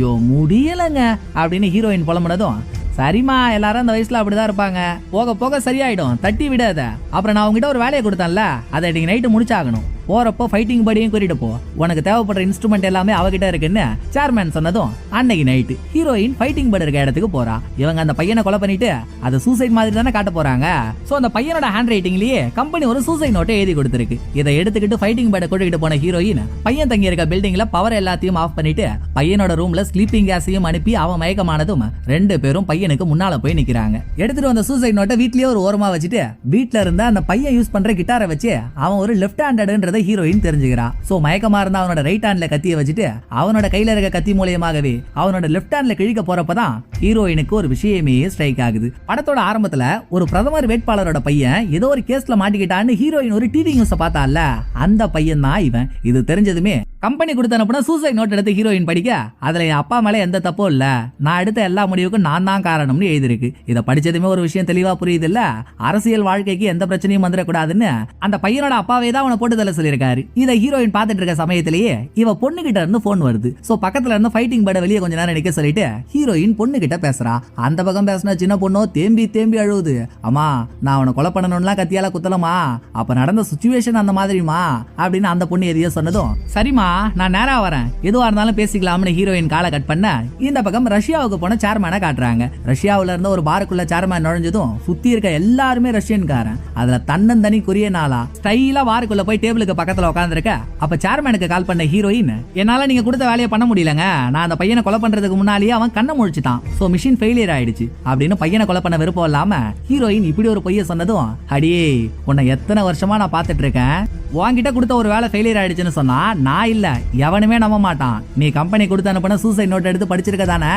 யோ முடியலங்க அப்படின்னு ஹீரோயின் புலம்புனதும், சரிமா எல்லாரும் அந்த வயசுல அப்படிதான் இருப்பாங்க, போக போக சரியாயிடும், தட்டி விடாத, அப்புறம் நான் உங்ககிட்ட ஒரு வேலையை கொடுத்தேன்ல அதை இன்னைக்கு நைட்டு முடிச்சாகணும், போறப்போ ஃபைட்டிங் படியும் கூட்டிட்டு போ, உனக்கு தேவைப்படுற இன்ஸ்ட்ருமெண்ட் எல்லாமே அவகிட்ட இருக்குன்னு சேர்மேன் சொன்னதும் அன்னைக்கு நைட்டு ஹீரோயின் ஃபைட்டிங் பட் இருக்க இடத்துக்கு போறா. இவங்க அந்த பையனை கொலை பண்ணிட்டு அதை சூசைட் மாதிரி தானே காட்ட போறாங்க. சோ அந்த பையனோட ஹேண்ட் ரைட்டிங்லயே கம்பெனி ஒரு சூசைட் நோட்டை எழுதி கொடுத்திருக்கு. இதை எடுத்துக்கிட்டு ஃபைட்டிங் பட் கூட்டிட்டு போன ஹீரோயின் பையன் தங்கி இருக்க பில்டிங்ல பவர் எல்லாத்தையும் ஆஃப் பண்ணிட்டு பையனோட ரூம்ல ஸ்லீப்பிங் கேஸையும் அனுப்பி அவன் மயக்கமானதும் ரெண்டு பேரும் பையனுக்கு முன்னால போய் நிக்கிறாங்க. எடுத்துட்டு வந்த சூசைட் நோட்டை வீட்லயே ஒரு ஓரமா வச்சுட்டு வீட்ல இருந்த அந்த பையன் யூஸ் பண்ற கிட்டாரை வச்சு அவன் ஒரு லெஃப்ட் ஹேண்டட்ன்றதை ஹீரோயின் தெரிஞ்சுக்கிறா. சோ மயக்கமா இருந்த அவனோட ரைட் ஹேண்ட்ல கத்தியை வச்சுட்டு அவனோட கையில இருக்க கத்தி மூலியமாகவே அவனோட லெஃப்ட் ஹேண்ட்ல கிழிக்க போறப்பதான் ஹீரோயினுக்கு ஒரு விஷயமே ஸ்ட்ரைக் ஆகுது. படத்தோட ஆரம்பத்துல ஒரு பிரதமர் வேட்பாளரோட பையன் ஏதோ ஒரு கேஸ்ல மாட்டிக்கிட்டான்னு ஹீரோயின் ஒரு டிவி நியூஸ் பார்த்தால, அந்த பையன் தான் இவன். இது தெரிஞ்சதுமே கம்பெனி கொடுத்து அனுப்புன சூசைட் நோட் எடுத்து ஹீரோயின் படிக்க அதுல என் அப்பா மேல எந்த தப்பும் இல்ல, நான் எடுத்த எல்லா முடிவுக்கும் நான் தான் காரணம்னு எழுதிருக்கு. இதை படிச்சதுமே ஒரு விஷயம் தெளிவா புரியுது இல்ல, அரசியல் வாழ்க்கைக்கு எந்த பிரச்சனையும் வந்துடக்கூடாதுன்னு அந்த பையனோட அப்பாவே தான் அவனை போட்டு தள்ள சொல்லியிருக்காரு. இதை ஹீரோயின் பார்த்துட்டு இருக்க சமயத்திலேயே இவ பொண்ணு கிட்ட இருந்து போன் வருது. சோ பக்கத்துல இருந்து ஃபைட்டிங் பட வெளியே கொஞ்ச நேரம் நிக்க சொல்லிட்டு ஹீரோயின் பொண்ணு கிட்ட பேசுறா. அந்த பக்கம் பேசின சின்ன பொண்ணோ தேம்பி தேம்பி அழுவுது. அம்மா நான் அவனை கொலை பண்ணணும்லாம் கத்தியால குத்தலமா, அப்ப நடந்த சிச்சுவேஷன் அந்த மாதிரிமா அப்படின்னு அந்த பொண்ணு எதையோ சொன்னதும் சரிமா நான் நேரா வரேன், எதுவா இருந்தாலும் பேசிக்கலாம்னு ஹீரோயின் காலை கட் பண்ண இந்த பக்கம் ரஷ்யாவுக்கு போன சேர்மேனை காட்டுறாங்க. ரஷ்யாவுல இருந்த ஒரு பாருக்குள்ள சேர்மேன் நுழைஞ்சதும் சுத்தி இருக்க எல்லாருமே ரஷ்யன்காரன், அதுல தன்னந்தனி கொரியன் ஆளா ஸ்டைலா பாருக்குள்ள போய் டேபிளுக்கு பக்கத்துல உட்காந்துருக்க. அப்ப சேர்மேனுக்கு கால் பண்ண ஹீரோயின் என்னால நீங்க கொடுத்த வேலையை பண்ண முடியலங்க, நான் அந்த பையனை கொலை பண்றதுக்கு முன்னாலேயே அவன் கண்ணை முழிச்சிட்டான், சோ மிஷின் ஃபெயிலியர் ஆயிடுச்சு அப்படின்னு பையனை கொலை பண்ண விருப்பம் இல்லாம ஹீரோயின் இப்படி ஒரு பொய்ய சொன்னதும் அடியே உன்னை எத்தனை வருஷமா நான் பாத்துட்டு இருக்கேன், உன்கிட்ட கொடுத்த ஒரு வேலை ஃபெயிலியர் ஆயிடுச்சுன்னு சொன்னா நான் இல்ல எவனுமே நம்ப மாட்டான், நீ கம்பெனி கொடுத்து அனுப்பின சூசைட் நோட் எடுத்து படிச்சிருக்க தானே,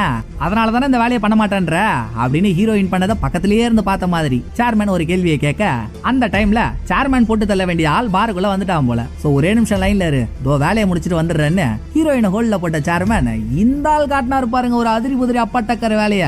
அதனால தானே இந்த வேலையை பண்ண மாட்டேன்ற அப்படின்னு ஹீரோயின் பண்ணதை பக்கத்திலேயே இருந்து பார்த்த மாதிரி சேர்மேன் ஒரு கேள்வியை கேட்க அந்த டைம்ல சேர்மேன் போட்டு தள்ள வேண்டிய ஆள் பாருக்குள்ள வந்துட்டான் போல. சோ ஒரே நிமிஷம் லைன்ல இரு, தோ வேலையை முடிச்சிட்டு வந்துடுறேன்னு ஹீரோயின் ஹோல்ல போட்ட சேர்மேன் இந்த ஆள் காட்டினாரு பாருங்க ஒரு அதிரி புதிரி அப்பட்டக்கிற வேலைய.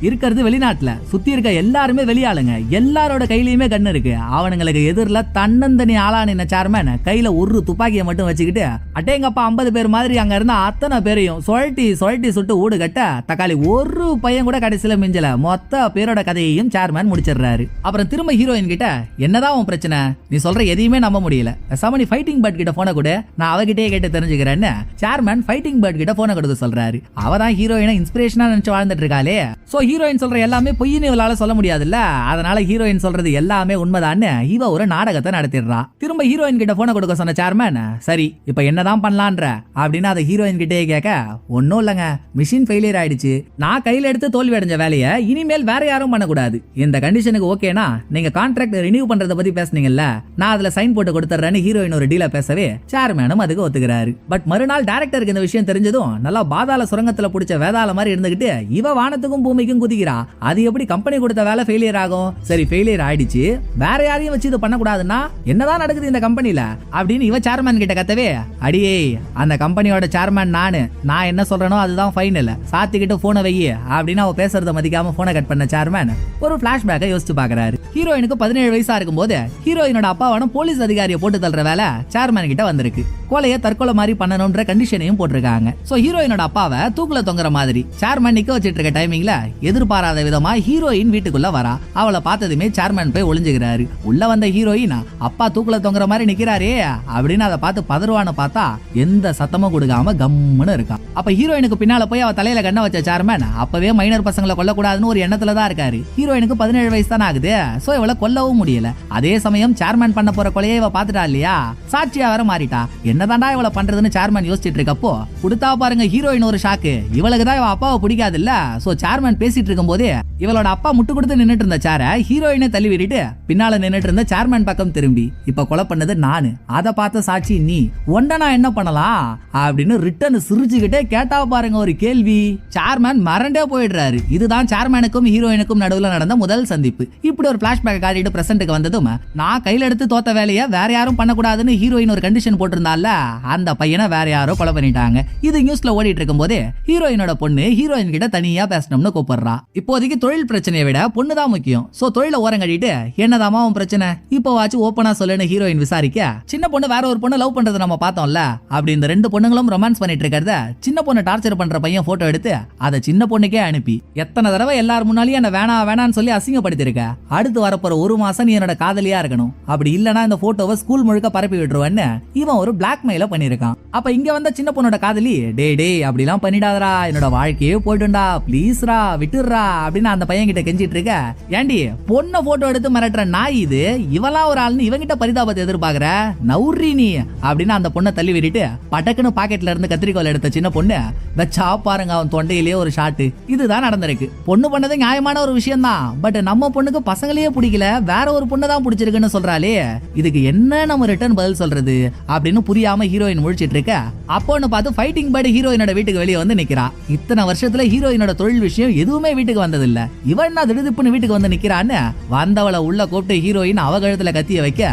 இருக்கிறது வெளிநாட்டுல, சுத்தி இருக்க எல்லாருமே வெளியாளுங்க, எல்லாரோட கையிலயுமே கண்ணு இருக்கு. அவனுங்களுக்கு எதிரில தன்னந்தனி ஆளா நின்ன சேர்மேன் கையில ஒரு துப்பாக்கியை மட்டும் வச்சுக்கிட்டு அட்டேங்கப்பா 50 பேர் மாதிரி அங்க இருந்த அத்தனை பேரையும் சுழட்டி சுட்டு ஊடு கட்ட தக்காளி ஒரு பையன் கூட கடைசியில மிஞ்சல. மொத்த பேரோட கதையையும் சேர்மேன் முடிச்சிடுறாரு. அப்புறம் திரும்ப ஹீரோயின் கிட்ட என்னதான் உன் பிரச்சனை, நீ சொல்ற எதையுமே நம்ப முடியல, சமணி ஃபைட்டிங் பேர்ட் கிட்ட போன கூட நான் அவகிட்டே கேட்டு தெரிஞ்சுக்கிறேன்னு சேர்மேன் ஃபைட்டிங் பேர்ட் கிட்ட போன கொடுக்க சொல்றாரு. அவதான் ஹீரோயினை இன்ஸ்பிரேஷனா நினைச்சு வாழ்ந்துட்டு இருக்காளே. சோ ஹீரோயின் சொல்ற எல்லாமே பொய்னு இவளால சொல்ல முடியாதுல்ல, அதனால ஹீரோயின் சொல்றது எல்லாமே உண்மைதான்னு இவ ஒரு நாடகத்தை நடத்திடுறா. திரும்ப ஹீரோயின் கிட்ட போன கொடுக்க சொன்ன சேர்மேன் சரி இப்ப என்னதான் பண்ணலான்ற அப்படின்னு அதை ஹீரோயின் கிட்டே கேட்க ஒன்னும் இல்லங்க, மிஷின் ஃபெயிலியர் ஆயிடுச்சு, நான் கையில எடுத்து தோல்வி அடைஞ்ச வேலையை இனிமேல் வேற யாரும் பண்ணக்கூடாது, இந்த கண்டிஷனுக்கு ஓகேனா நீங்க கான்ட்ராக்ட் ரினியூ பண்றத பத்தி பேசுனீங்கல்ல, நான் அதுல சைன் போட்டு கொடுத்துறேன்னு ஹீரோயின் ஒரு டீல பேசவே சேர்மேனும் அதுக்கு ஒத்துக்கிறாரு. பட் மறுநாள் டைரக்டருக்கு இந்த விஷயம் தெரிஞ்சதும் நல்லா பாதாள சுரங்கத்துல பிடிச்ச வேதாள மாதிரி இருந்துகிட்டு இவ வானத்துக்கும் பூமிக்கும் குதிக்கிறா. அது எப்படி கம்பெனி கொடுத்த வேலை ஃபெயிலியர் ஆகும், சரி ஃபெயிலியர் ஆயிடுச்சு வேற யாரையும் வச்சு இது பண்ணக்கூடாதுன்னா என்னதான் நடக்குது இந்த கம்பெனில அப்படின்னு இவ சேர்மேன் கிட்ட கத்தவே அடியே அந்த கம்பெனியோட சேர்மேன் நான் என்ன சொல்றேனோ அதுதான் ஃபைனல், சாத்திக்கிட்டு போனை வை அப்படின்னு அவ பேசுறத மதிக்காம போனை கட் பண்ண சேர்மேன் ஒரு பிளாஷ்பேக்கை யோசிச்சு பாக்குறாரு. ஹீரோயினுக்கு 17 வயசா இருக்கும் போது ஹீரோயினோட அப்பாவான போலீஸ் அதிகாரியை போட்டு தள்ளுற வேலை சேர்மேன் கிட்ட வந்திருக்கு. கொலையை தற்கொலை மாதிரி பண்ணணும்ன்ற கண்டிஷனையும் போட்டிருக்காங்க. சோ ஹீரோயினோட அப்பாவை தூக்குல தொங்குற மாதிரி சேர்மேன் நிக்க வச்சிட்டு இருக்க டைமிங்ல எதிர்பாராத விதமா ஹீரோயின் வீட்டுக்குள்ள வரா. அவளை பார்த்ததுமே சேர்மேன் போய் ஒளிஞ்சுக்கிறாரு. உள்ள வந்த ஹீரோயின் அப்பா தூக்குல தொங்குற மாதிரி நிக்கிறாரே அப்படின்னு அதை பார்த்து பதறுவான்னு பார்த்தா எந்த சத்தமும் கொடுக்காம கம்முன்னு இருக்கா. அப்ப ஹீரோயினுக்கு பின்னால போய் அவ தலையில கண்ண வச்ச சேர்மேன் அப்பவே மைனர் பசங்களை கொல்லக்கூடாதுன்னு ஒரு எண்ணத்துல தான் இருக்காரு. ஹீரோயினுக்கு 17 வயசு தானே ஆகுது, சோ இவளை கொல்லவும் முடியல. அதே சமயம் சேர்மேன் பண்ண போற கொலையை இவ பாத்துட்டா இல்லையா, சாட்சியா வேற மாறிட்டா. என்னதாண்டா இவளை பண்றதுன்னு சேர்மேன் யோசிச்சுட்டு இருக்கப்போ கொடுத்தா பாருங்க ஹீரோயின் ஒரு ஷாக்கு. இவளுக்கு தான் இவ அப்பாவை பிடிக்காது இல்ல, சோ சேர்மேன் பேசிட்டு இருக்கும் போதே இவளோட அப்பா முட்டு கொடுத்து நின்னுட்டு இருந்த சேர ஹீரோயினை தள்ளி விட்டுட்டு பின்னால நின்னுட்டு இருந்த சேர்மேன் பக்கம் திரும்பி இப்ப கொலை பண்ணது நானு, அதை பார்த்த சாட்சி நீ, ஒண்ட நான் என்ன பண்ணலாம் அப்படின்னு ரிட்டன் சிரிச்சுக்கிட்டே கேட்டா பாருங்க ஒரு கேள்வி. சேர்மேன் மறண்டே போயிடுறாரு. இதுதான் சேர்மேனுக்கும் ஹீரோயினுக்கும் நடுவுல நடந்த முதல் சந்திப்பு. இப்படி ஒரு பிளாஷ்பேக் காட்டிட்டு பிரசன்ட்டுக்கு வந்ததும் நான் கையில எடுத்து தோத்த வேலையை வேற யாரும் பண்ணக்கூடாதுன்னு ஹீரோயின் ஒரு கண்டிஷன் போட்டிருந்தால, அந்த பையனை வேற யாரோ கொலை பண்ணிட்டாங்க. இது நியூஸ்ல ஓடிட்டு இருக்கும் போதே ஹீரோயினோட பொண்ணு ஹீரோயின் கிட்ட தனியா பேசணும்னு கூப்பிடுறா. இப்போதைக்கு தொழில் பிரச்சனையை விட பொண்ணுதான் முக்கியம். சோ தொழில ஓரம் கட்டிட்டு என்னதாமா உன் பிரச்சனை இப்போ வாச்சு ஓப்பனா சொல்லுன்னு ஹீரோயின் விசாரிக்க சின்ன பொண்ணு வேற ஒரு பொண்ணு லவ் பண்றதை நம்ம பார்த்தோம்ல, அப்படி இந்த ரெண்டு பொண்ணுங்களும் ரொமான்ஸ் பண்ணிட்டு இருக்கிறத சின்ன பொண்ணு டார்ச்சர் பண்ற பையன் போட்டோ எடுத்து அதை சின்ன பொண்ணுக்கே அனுப்பி எத்தனை தடவை எல்லாரும் முன்னாலேயும் என்ன வேணான்னு சொல்லி அசிங்கப்படுத்திருக்க. அடுத்து வரப்போற ஒரு மாசம் நீ என்னோட காதலியா இருக்கணும், அப்படி இல்லனா இந்த போட்டோவை ஸ்கூல் முழுக்க பரப்பி விட்டுருவேன்னு இவன் ஒரு பிளாக்மெயில பண்ணிருக்கான். அப்ப இங்க வந்த சின்ன பொண்ணோட காதலி டே அப்படிலாம் பண்ணிடாதரா, என்னோட வாழ்க்கையே போயிட்டுண்டா, ப்ளீஸ்ரா விட்டுடுறா அப்படின்னு அந்த பையன் கிட்ட கெஞ்சிட்டு இருக்க. ஏண்டி பொண்ணை போட்டோ எடுத்து மிரட்டுற நாய் இது, இவெல்லாம் ஒரு ஆள்னு இவங்கிட்ட பரிதாபத்தை எதிர்பார்க்கற, நவுறி நீ அப்படின்னு அந்த பொண்ணை தள்ளி விட்டுட்டு பட்டக்குன்னு பாக்கெட்ல இருந்து கத்திரிக்கோல் எடுத்த சின்ன பொண்ணு வச்சா பாருங்க அவன் தொண்டையிலேயே ஒரு ஷாட்டு. இதுதான் நடந்திருக்கு. பொண்ணு பண்ணது நியாயமான ஒரு விஷயம் தான், பட் நம்ம பொண்ணுக்கு பசங்களையே பிடிக்கல, வேற ஒரு பொண்ணு தான் பிடிச்சிருக்குன்னு சொல்றாளே, இதுக்கு என்ன நம்ம ரிட்டர்ன் பதில் சொல்றது அப்படின்னு புரியாம ஹீரோயின் முழிச்சிட்டு இருக்க. அப்போன்னு பார்த்து ஃபைட்டிங் பேர்டு ஹீரோயினோட வீட்டுக்கு வெளியே வந்து நிக்கிறா. இத்தனை வருஷத்துல ஹீரோயினோட தொழில் விஷயம் எதுவுமே வீட்டுக்கு வந்தது இல்ல, இவன் என்ன திடுதிப்புன்னு வீட்டுக்கு வந்து நிக்கிறான்னு வந்தவளை உள்ள கூப்பிட்டு ஹீரோயின் அவ கழுத்துல கத்திய வைக்க,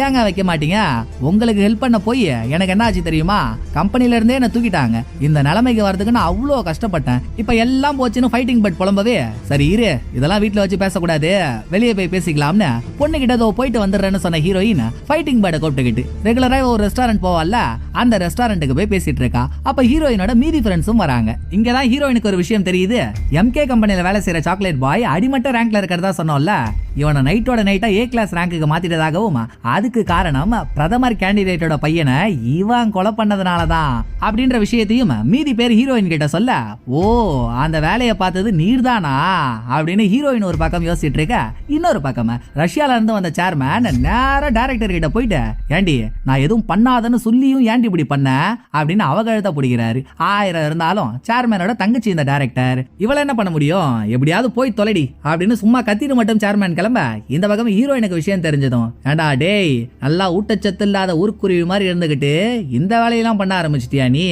ஏங்க வைக்க மாட்டீங்க, உங்களுக்கு ஹெல்ப் பண்ண போய் எனக்கு என்ன ஆச்சு தெரியுமா, கம்பெனில இருந்தே என்ன தூக்கிட்டாங்க, இந்த நிலைமைக்கு வரதுக்கு நான் அவ்வளோ கஷ்டப்பட்டேன், இப்ப எல்லாம் போச்சுன்னு ஃபைட்டிங் பேர்ட் புலம்பவே, சரி இரு இதெல்லாம் வீட்டுல வச்சு பேசக்கூடாது, வெளியே போய் பேசிக்கலாம்னு பொண்ணுகிட்ட ஏதோ போயிட்டு வந்துடுறேன்னு சொன்ன ஹீரோயின் ஃபைட்டிங் பேர்டை கூப்பிட்டுக்கிட்டு ரெகுலரா ஒரு ரெஸ்டாரண்ட் போவால அந்த ரெஸ்டாரண்ட்டுக்கு போய் பேசிட்டு இருக்கா. அப்ப ஹீரோயினோட மீதி ஃப்ரெண்ட்ஸும் வராங்க. இங்கதான் ஹீரோயினுக்கு ஒரு விஷயம் தெரியுது, எம்கே கம்பெனில வேலை செய்யற சாக்லேட் பாய் அடிமட்ட ரேங்க்ல இருக்கிறதா சொன்னோம்ல, இவனை நைட்டோட நைட்டா ஏ கிளாஸ் ரேங்குக்கு மாத்திட்டதாகவும் அதுக்கு காரணம் பிரதமர் கேண்டிடேட்டோட பையனை இவன் கொலை பண்ணதுனாலதான் அப்படின்ற விஷயத்தையும் மீதி பேர் ஹீரோயின் கிட்ட சொல்ல, ஓ அந்த வேலையை பார்த்தது நீர்தானா அப்படின்னு ஹீரோயின் ஒரு பக்கம் யோசிச்சுட்டு இருக்க. இன்னொரு பக்கம் ரஷ்யால இருந்து வந்த சேர்மேன் நேரா டைரக்டர் கிட்ட போயிட்டு, ஏண்டி நான் எதுவும் பண்ணாதன்னு சொல்லியும் ஏண்டி இப்படி பண்ண அப்படின்னு அவ கழுத்த பிடிக்கிறாரு. 1000 இருந்தாலும் சேர்மேனோட தங்கச்சி இந்த டைரக்டர், இவள என்ன பண்ண முடியும், எப்படியாவது போய் தொலைடி அப்படின்னு சும்மா கத்திட்டு மட்டும் சேர்மேன் கிளம்ப. இந்த பக்கம் ஹீரோயினுக்கு விஷயம் தெரிஞ்சதும், ஏண்டா டேய் நல்லா ஊட்டச்சத்து இல்லாத ஊர்க்குருவி மாதிரி இருந்துகிட்டு இந்த வேலையெல்லாம் பண்ண ஆரம்பிச்சிட்டியா நீ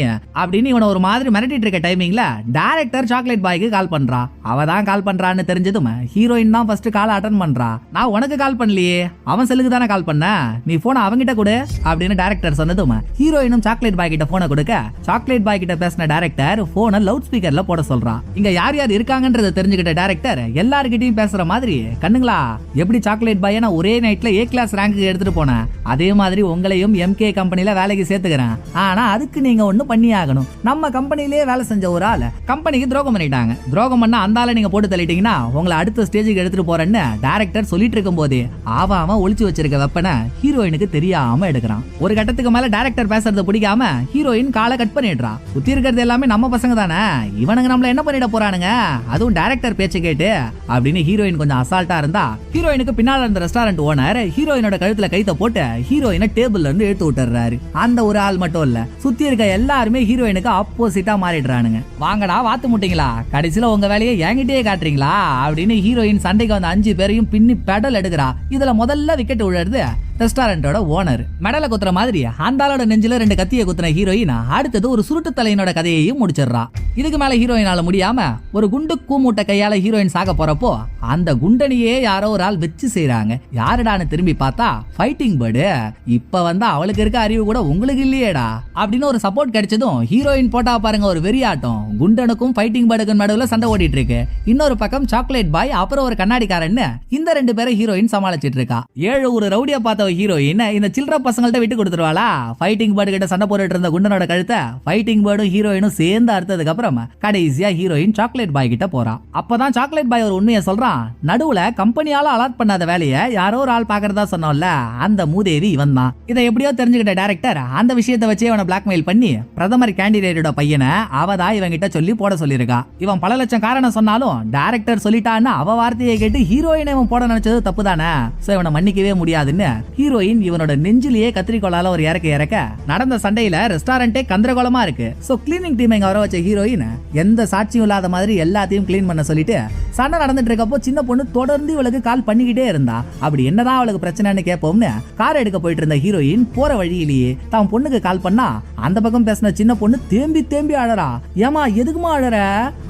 அப்படின்னு இவனை ஒரு மாதிரி மிரட்டிட்டு இருக்க டைமிங்ல டைரக்டர் சாக்லேட் பாய்க்கு கால் பண்றா. அவ தான் கால் பண்றான்னு தெரிஞ்சதும் ஹீரோயின் தான் ஃபர்ஸ்ட் கால் அட்டன் பண்றா. நான் உனக்கு கால் பண்ணலையே, அவன் செல்லுக்கு தானே கால் பண்ண, நீ போனை அவங்கிட்ட கொடு அப்படின்னு டைரக்டர் சொன்னதும் ஹீரோயினும் சாக்லேட் பாய் கிட்ட போனை கொடுக்க, சாக்லேட் பாய் கிட்ட பேசின டைரக்டர் போனை லவுட் ஸ்பீக்கர்ல போட சொல்றா. இங்க யார் யார் இருக்காங்கன்றத தெரிஞ்சுக்கிட்ட டைரக்டர் எல்லார்கிட்டயும் பேசுற மாதிரி, கண்ணுங்களா எப்படி சாக்லேட் பாய் நான் ஒரே நைட்ல ஏ கிளாஸ் ரேங்க்கு எடுத்துட்டு போனேன், அதே மாதிரி உங்களையும் எம்கே கம்பெனில வேலைக்கு சேர்த்துக்கிறேன், ஆனா அதுக்கு நீங்க ஒண்ணு பண்ணி ஆகணும், நம்ம கம்பெனிலேயே வேலை செஞ்ச ஒரு ஆள் கம்பெனிக்கு துரோகம் பண்ணிட்டாங்க, துரோகம் பண்ண அந்த ஆளை நீங்க போட்டு தள்ளிட்டீங்கன்னா உங்களை அடுத்த ஸ்டேஜுக்கு எடுத்துட்டு போறேன்னு டைரக்டர் சொல்லிட்டு இருக்கும் போதே அவன் ஒளிச்சு வச்சிருக்க வெப்பனை ஹீரோயினுக்கு தெரியாம எடுக்கிறான். ஒரு கட்டத்துக்கு மேல டைரக்டர் பேசுறத பிடிக்காம ஹீரோயின் காலை கட் பண்ணிடுறா. சுத்தி இருக்கிறது எல்லாமே நம்ம பசங்க தானே, இவனுங்க நம்மள என்ன பண்ணிட போறானுங்க, அதுவும் டைரக்டர் பேச்சு கேட்டு அப்படின்னு ஹீரோயின் கொஞ்சம் அசால்ட்டா இருந்தா, ஹீரோயினுக்கு பின்னால இருந்த ரெஸ்டாரண்ட் ஓனர் ஹீரோயினோட கழுத்துல கைத்த போட்டு ஹீரோயினை டேபிள்ல இருந்து எடுத்து விட்டுறாரு. அந்த ஒரு ஆள் மட்டும் இல்ல, சுத்தி இருக்க எல்லாருமே ஹீரோயினுக்கு ஆப்போசிட்டா மாறிடுறானுங்க. வாங்கடா வாத்து முட்டிங்களா, கடைசியில உங்க வேலையை என்கிட்டயே காட்டுறீங்களா அப்படின்னு ஹீரோயின் சண்டைக்கு வந்த 5 பேரையும் பின்னி பெடல் எடுக்கிறா. இதுல முதல்ல விக்கெட் விழுறது ரெஸ்டாரண்டோட ஓனர். மெடல குத்துற மாதிரி அந்த ஆளோட நெஞ்சில 2 கத்தியை குத்துன ஹீரோயின் அடுத்தது ஒரு சுருட்டு தலையினோட கதையையும் முடிச்சிடுறா. இதுக்கு மேல ஹீரோயினால முடியாம ஒரு குண்டு கூமூட்ட கையால ஹீரோயின் சாக போறப்போ அந்த குண்டனியே யாரோ ஒரு ஆள் வச்சு செய்யறாங்க. யாருடான்னு திரும்பி பார்த்தா ஃபைட்டிங் பேர்டு. இப்ப வந்து அவளுக்கு இருக்க அறிவு கூட உங்களுக்கு இல்லையேடா அப்படின்னு ஒரு சப்போர்ட் கிடைச்சதும் ஹீரோயின் போட்டா பாருங்க ஒரு வெறியாட்டம். குண்டனுக்கும் ஃபைட்டிங் பேர்டுக்கும் நடுவுல சண்டை ஓடிட்டு இருக்கு. இன்னொரு பக்கம் சாக்லேட் பாய் அப்புறம் ஒரு கண்ணாடிக்காரன்னு இந்த 2 பேரை ஹீரோயின் சமாளிச்சிட்டு இருக்கா. 7 ஒரு ரவுடியா பார்த்த ஹீரோயின் இந்த சில்ட்ர பசங்கள்ட்ட விட்டு கொடுத்துருவாளா. ஃபைட்டிங் பேர்டு கிட்ட சண்டை போட்டுட்டு இருந்த குண்டனோட கழுத்தை ஃபைட்டிங் பேர்டும் ஹீரோயினும் சேர்ந்து அறுத்ததுக்கு அப்புறம் கடைசியா ஹீரோயின் சாக்லேட் பாய் கிட்ட போறா. அப்பதான் சாக்லேட் பாய் ஒரு உண்மையை சொல்றான். நடுவுல கம்பெனியால அலாட் பண்ணாத வேலையை யாரோ ஒரு ஆள் பாக்குறதா சொன்னோம்ல, அந்த மூதேவி இவன் தான். இதை எப்படியோ தெரிஞ்சுக்கிட்ட டைரக்டர் அந்த விஷயத்தை வச்சு இவனை பிளாக்மெயில் பண்ணி பிரதமர் கேண்டிடேட்டோட பையனை அவதான் இவன் கிட்ட சொல்லி போட சொல்லியிருக்கா. இவன் பல லட்சம் காரணம் சொன்னாலும் டைரக்டர் சொல்லிட்டான்னு அவ வார்த்தையை கேட்டு ஹீரோயினை இவன் போட நினைச்சது தப்பு தானே. சோ இவனை மன்னிக்கவே முடியாதுன்னு ஹீரோயின் இவனோட நெஞ்சிலேயே கத்திரிக்கோளால ஒரு இறக்க நடந்த சண்டையில ரெஸ்டாரண்டே கந்தரகோலமா இருக்கு. சோ கிளீனிங் டீம் இங்க வர வச்ச ஹீரோயின் எந்த சாட்சியும் இல்லாத மாதிரி எல்லாத்தையும் கிளீன் பண்ண சொல்லிட்டு சண்டை நடந்துட்டு இருக்கப்போ சின்ன பொண்ணு தொடர்ந்து இவளுக்கு கால் பண்ணிக்கிட்டே இருந்தா. அப்படி என்னதான் அவளுக்கு பிரச்சனைன்னு கேட்போம்னு கார் எடுக்க போயிட்டு இருந்த ஹீரோயின் போற வழியிலேயே தான் பொண்ணுக்கு கால் பண்ணா அந்த பக்கம் பேசின சின்ன பொண்ணு தேம்பி அழறா. ஏமா எதுக்குமா அழற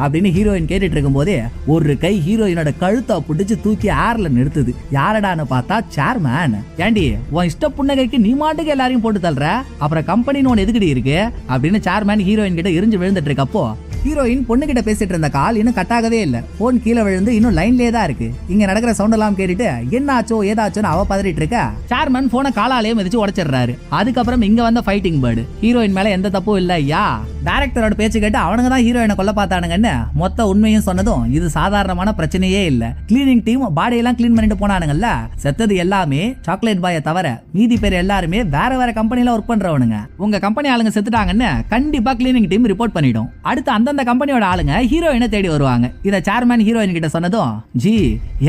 அப்படின்னு ஹீரோயின் கேட்டுட்டு இருக்கும் போதே ஒரு கை ஹீரோயினோட கழுத்தை பிடிச்சு தூக்கி ஏர்ல நிறுத்துது. யாரடான்னு பார்த்தா சேர்மேன். ஏண்டி உன் இஷ்ட புன்னகைக்கு நீ மாட்டுக்கு எல்லாரையும் போட்டு தள்ளுற, அப்புறம் கம்பெனின்னு ஒன்னு எதுக்கடி இருக்கு அப்படின்னு சேர்மேன் ஹீரோயின் கிட்ட எரிஞ்சு விழுந்துட்டு இருக்கப்போ ஹீரோயின் பொண்ணு கிட்ட பேசிட்டு இருந்த கால் இன்னும் கட்டாகவே இல்ல. போன் கீழே விழுந்து இன்னும் லைன்லயே தான் இருக்கு. இங்க நடக்கிற சவுண்ட் எல்லாம் கேட்டுட்டு என்னாச்சோ ஏதாச்சோன்னு அவ பதறிட்டு இருக்க. சேர்மன் போனை காலாலேயே மிதிச்சு உடைச்சிடுறாரு. அதுக்கப்புறம் இங்க வந்த ஃபைட்டிங் பேர்டு ஹீரோயின் மேல எந்த தப்பும் இல்ல ஐயா, டைரக்டரோட பேச்சு கேட்டு அவனுங்க தான் ஹீரோயினை கொல்ல பார்த்தானுங்கன்னு மொத்த உண்மையும் சொன்னதும் இது சாதாரணமான பிரச்சனையே இல்ல. கிளீனிங் டீம் பாடியெல்லாம் கிளீன் பண்ணிட்டு போனானுங்கல்ல, செத்தது எல்லாமே சாக்லேட் பாயை தவிர மீதி பேர் எல்லாருமே வேற வேற கம்பெனில ஒர்க் பண்றவனுங்க. உங்க கம்பெனி ஆளுங்க செத்துட்டாங்கன்னு கண்டிப்பா கிளீனிங் டீம் ரிப்போர்ட் பண்ணிடும். அடுத்து அந்தந்த கம்பெனியோட ஆளுங்க ஹீரோயினை தேடி வருவாங்க. இத சேர்மேன் ஹீரோயின் கிட்ட சொன்னதும், ஜி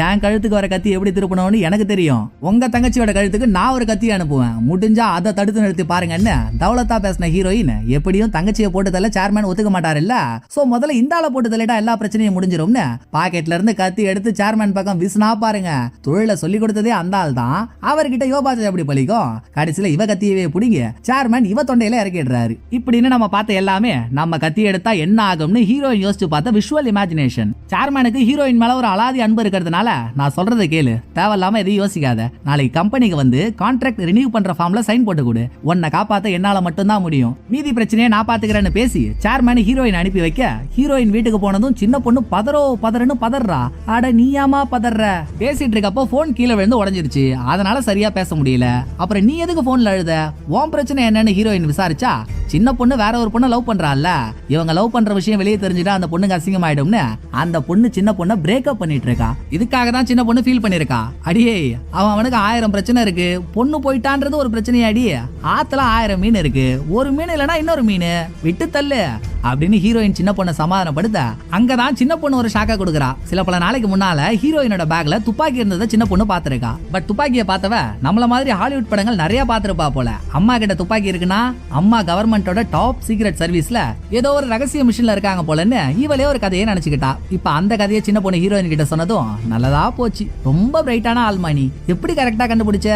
என் கழுத்துக்கு வர கத்தி எப்படி திருப்பணும்னு எனக்கு தெரியும், உங்க தங்கச்சியோட கழுத்துக்கு நான் ஒரு கத்தி அனுப்புவேன், முடிஞ்சா அதை தடுத்து நிறுத்தி பாருங்கன்னு தௌலத்தா பேசின ஹீரோயின் எப்படியும் தங்கச்சியை போட்டு தள்ள சேர்மேன் ஒத்துக்க மாட்டாரு இல்ல. சோ முதல்ல இந்த ஆளை போட்டு தள்ளிட்டா எல்லா பிரச்சனையும் முடிஞ்சிரும்னு பாக்கெட்ல இருந்து கத்தி எடுத்து சேர்மேன் பக்கம் விசுனா பாருங்க. தொழில சொல்லி கொடுத்ததே அந்த ஆள் தான், அவர்கிட்ட யோபாச்சை எப்படி பலிக்கும். கடைசியில இவ கத்தியவே புடிங்க சேர்மேன் இவ தொண்டையில இறக்கிடுறாரு. இப்படின்னு நம்ம பார்த்த எல்லாமே நம்ம கத்தி எடுத்தா என்ன ஆகும்னு ஹீரோயின் யோசிச்சு பார்த்த விஷுவல் இமேஜினேஷன். சேர்மேனுக்கு ஹீரோயின் மேல ஒரு அலாதி அன்பு இருக்கிறதுனால நான் சொல்றதை கேளு, தேவையில்லாம எதையும் யோசிக்காத. நாளைக்கு கம்பெனிக்கு வந்து கான்ட்ராக்ட் ரினியூ பண்ற ஃபார்ம்ல சைன் போட்டு கொடு, உன்னை காப்பாத்த என்னால மட்டும் தான் முடியும், மீதி பிரச்சனையை நான் பாத்துக்கிறேன்னு பேசி சேர்மேன் ஹீரோயின் அனுப்பி வைக்க, ஹீரோயின் வீட்டுக்கு போனதும் சின்ன பொண்ணு பதறன்னு பதறா. அட நீயாமா பதற? பேசிட்டு இருக்கப்போ போன் கீழே விழுந்து உடைஞ்சிருச்சு, அதனால சரியா பேச முடியல. அப்புறம் நீ எதுக்கு போன்ல அழுத, உன் பிரச்சனை என்னன்னு ஹீரோயின் விசாரிச்சா, சின்ன பொண்ணு வேற ஒரு பொண்ணை லவ் பண்றாள்ல, இவங்க லவ் பண்ற விஷயம் வெளியே தெரிஞ்சுட்டா அந்த பொண்ணுக்கு அசிங்கமாயிடும்னு அந்த பொண்ணு சின்ன பொண்ணை பிரேக்கப் பண்ணிட்டு இருக்கா. இதுக்காக தான் சின்ன பொண்ணு ஃபீல் பண்ணிருக்கா. அடியே அவனுக்கு 1000 பிரச்சனை இருக்கு, பொண்ணு போயிட்டான்றது ஒரு பிரச்சனையாடி, ஆத்துல 1000 மீன் இருக்கு, ஒரு மீன் இல்லனா இன்னொரு மீன், விட்டு தள்ளு அப்படின்னு ஹீரோயின் சின்ன பொண்ணை சமாதானப்படுத்த, அங்கதான் சின்ன பொண்ணு ஒரு ஷாக்கா கொடுக்குறா. சில பல நாளைக்கு முன்னால ஹீரோயினோட பேக்ல துப்பாக்கி இருந்ததை சின்ன பொண்ணு பாத்துருக்கா. பட் துப்பாக்கியை பார்த்தவ நம்மள மாதிரி ஹாலிவுட் படங்கள் நிறைய பாத்துருப்பா போல. அம்மா கிட்ட துப்பாக்கி இருக்குன்னா அம்மா கவர்மெண்டோட டாப் சீக்ரெட் சர்வீஸ்ல ஏதோ ஒரு ரகசிய மிஷன்ல இருக்காங்க போலன்னு இவளே ஒரு கதையை நினைச்சுக்கிட்டா. இப்ப அந்த கதையை சின்ன பொண்ணு ஹீரோயின் கிட்ட சொன்னதும் நல்லதா போச்சு, ரொம்ப பிரைட்டான ஆல்மானி, எப்படி கரெக்டா கண்டுபிடிச்ச